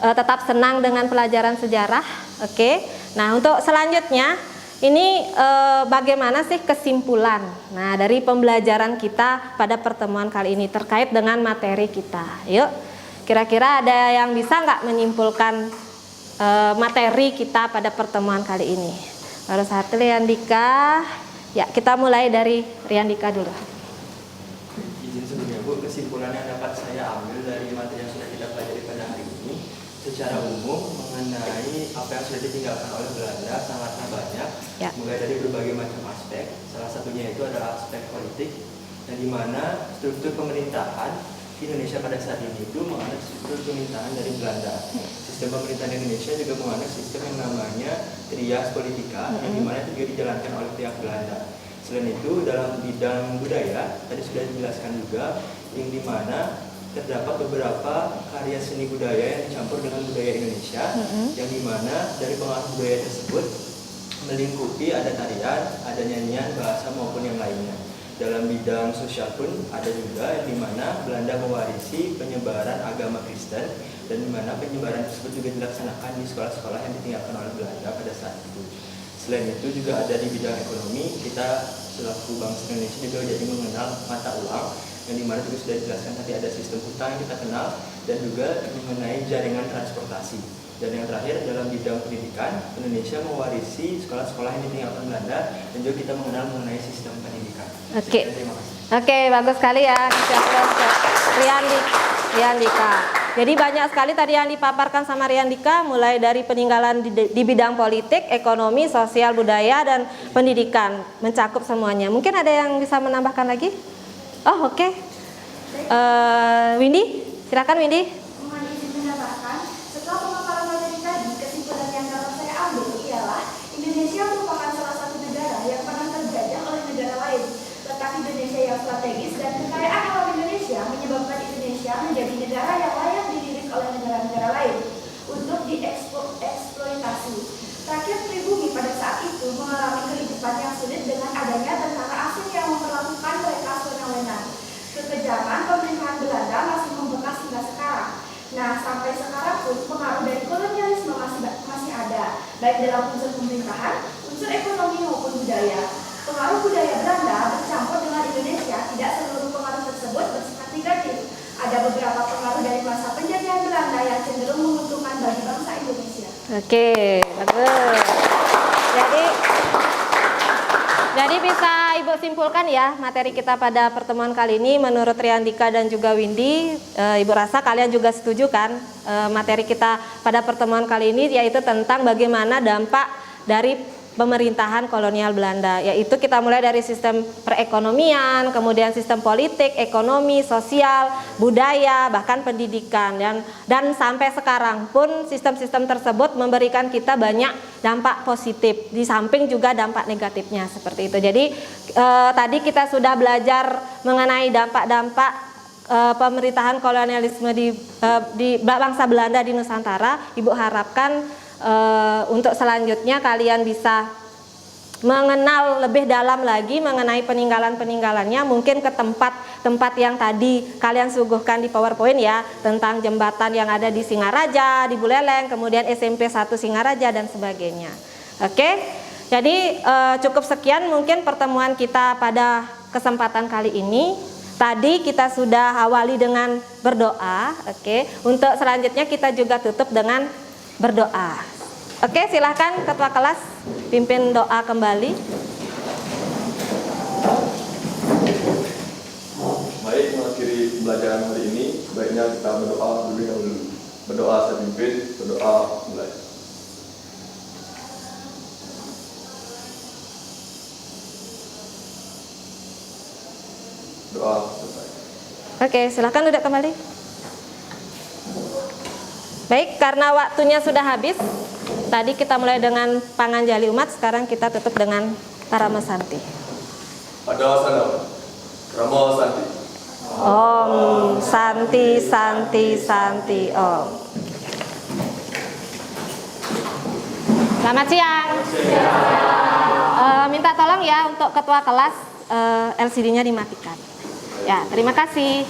tetap senang dengan pelajaran sejarah. Oke. Nah, untuk selanjutnya ini bagaimana sih kesimpulan dari pembelajaran kita pada pertemuan kali ini terkait dengan materi kita. Yuk, kira-kira ada yang bisa nggak menyimpulkan materi kita pada pertemuan kali ini? Baru satu, Riandika. Ya, kita mulai dari Riandika dulu. Izin sebelumnya Bu, kesimpulan yang dapat saya ambil dari materi yang sudah kita pelajari pada hari ini secara umum mengenai apa yang sudah ditinggalkan oleh Belanda sangatlah banyak, mulai dari berbagai macam aspek. Salah satunya itu adalah aspek politik, yang dimana struktur pemerintahan di Indonesia pada saat ini itu menganut struktur pemerintahan dari Belanda. Sistem pemerintahan Indonesia juga menganut sistem yang namanya trias politika, yang dimana itu juga dijalankan oleh pihak Belanda. Selain itu, dalam bidang budaya, tadi sudah dijelaskan juga, yang dimana terdapat beberapa karya seni budaya yang dicampur dengan budaya Indonesia, yang dimana dari pengaruh budaya tersebut melingkupi ada tarian, ada nyanyian, bahasa maupun yang lainnya. Dalam bidang sosial pun ada juga yang dimana Belanda mewarisi penyebaran agama Kristen, dan dimana penyebaran tersebut juga dilaksanakan di sekolah-sekolah yang ditinggalkan oleh Belanda pada saat itu. Selain itu juga ada di bidang ekonomi, kita selaku bangsa Indonesia juga jadi mengenal mata uang, yang dimana juga sudah dijelaskan tadi ada sistem hutang yang kita kenal, dan juga mengenai jaringan transportasi. Dan yang terakhir dalam bidang pendidikan, Indonesia mewarisi sekolah-sekolah yang ditinggalkan Belanda, dan juga kita mengenal mengenai sistem pendidikan. Oke. Terima kasih. Oke, bagus sekali ya, Riandika. Jadi banyak sekali tadi yang dipaparkan sama Riandika, mulai dari peninggalan di bidang politik, ekonomi, sosial, budaya, dan pendidikan, mencakup semuanya. Mungkin ada yang bisa menambahkan lagi? Oh, oke. Windy, silakan Windy. Mohon izin menambahkan, setelah pemaparan materi tadi, kesimpulan yang dapat saya ambil ialah Indonesia merupakan salah satu negara yang pernah terjajah oleh negara lain. Letak Indonesia yang strategis dan kekayaan alam Indonesia menyebabkan Indonesia menjadi negara yang layak dilirik oleh negara-negara lain untuk dieksploitasi. Rakyat pribumi pada saat itu mengalami kehidupan yang sulit dengan adanya tentara asing yang memperlakukan mereka sewenang-wenang. Kekejaman pemerintahan Belanda masih membekas hingga sekarang. Nah, sampai sekarang pun pengaruh dari kolonialisme masih ada, baik dalam unsur pemerintahan, unsur ekonomi maupun budaya. Pengaruh budaya Belanda bercampur dengan Indonesia, tidak seluruh pengaruh tersebut bersifat negatif. Ada beberapa pengaruh dari masa penjajahan Belanda yang cenderung menguntungkan bagi bangsa Indonesia. Oke, bagus. Jadi bisa Ibu simpulkan ya materi kita pada pertemuan kali ini menurut Riandika dan juga Windy. Ibu rasa kalian juga setuju kan materi kita pada pertemuan kali ini, yaitu tentang bagaimana dampak dari pemerintahan kolonial Belanda, yaitu kita mulai dari sistem perekonomian, kemudian sistem politik, ekonomi, sosial, budaya, bahkan pendidikan, dan sampai sekarang pun sistem-sistem tersebut memberikan kita banyak dampak positif, di samping juga dampak negatifnya seperti itu. Jadi tadi kita sudah belajar mengenai dampak-dampak pemerintahan kolonialisme di bangsa Belanda di Nusantara. Ibu harapkan untuk selanjutnya kalian bisa mengenal lebih dalam lagi mengenai peninggalan-peninggalannya, mungkin ke tempat yang tadi kalian suguhkan di PowerPoint ya, tentang jembatan yang ada di Singaraja, di Buleleng, kemudian SMP 1 Singaraja dan sebagainya. Oke, jadi cukup sekian mungkin pertemuan kita pada kesempatan kali ini. Tadi kita sudah awali dengan berdoa, oke. Untuk selanjutnya kita juga tutup dengan berdoa. Oke, silahkan ketua kelas pimpin doa kembali. Baik, mengakhiri pembelajaran hari ini, baiknya kita berdoa terlebih dahulu. Berdoa saya pimpin, berdoa mulai. Doa selesai. Oke, silahkan duduk kembali. Baik, karena waktunya sudah habis, tadi kita mulai dengan panganjali umat, sekarang kita tutup dengan Parama Santi. Adawasana, Rama Santi. Om Santi Santi Santi Om. Selamat siang. Minta tolong ya untuk ketua kelas LCD-nya dimatikan. Ya, terima kasih.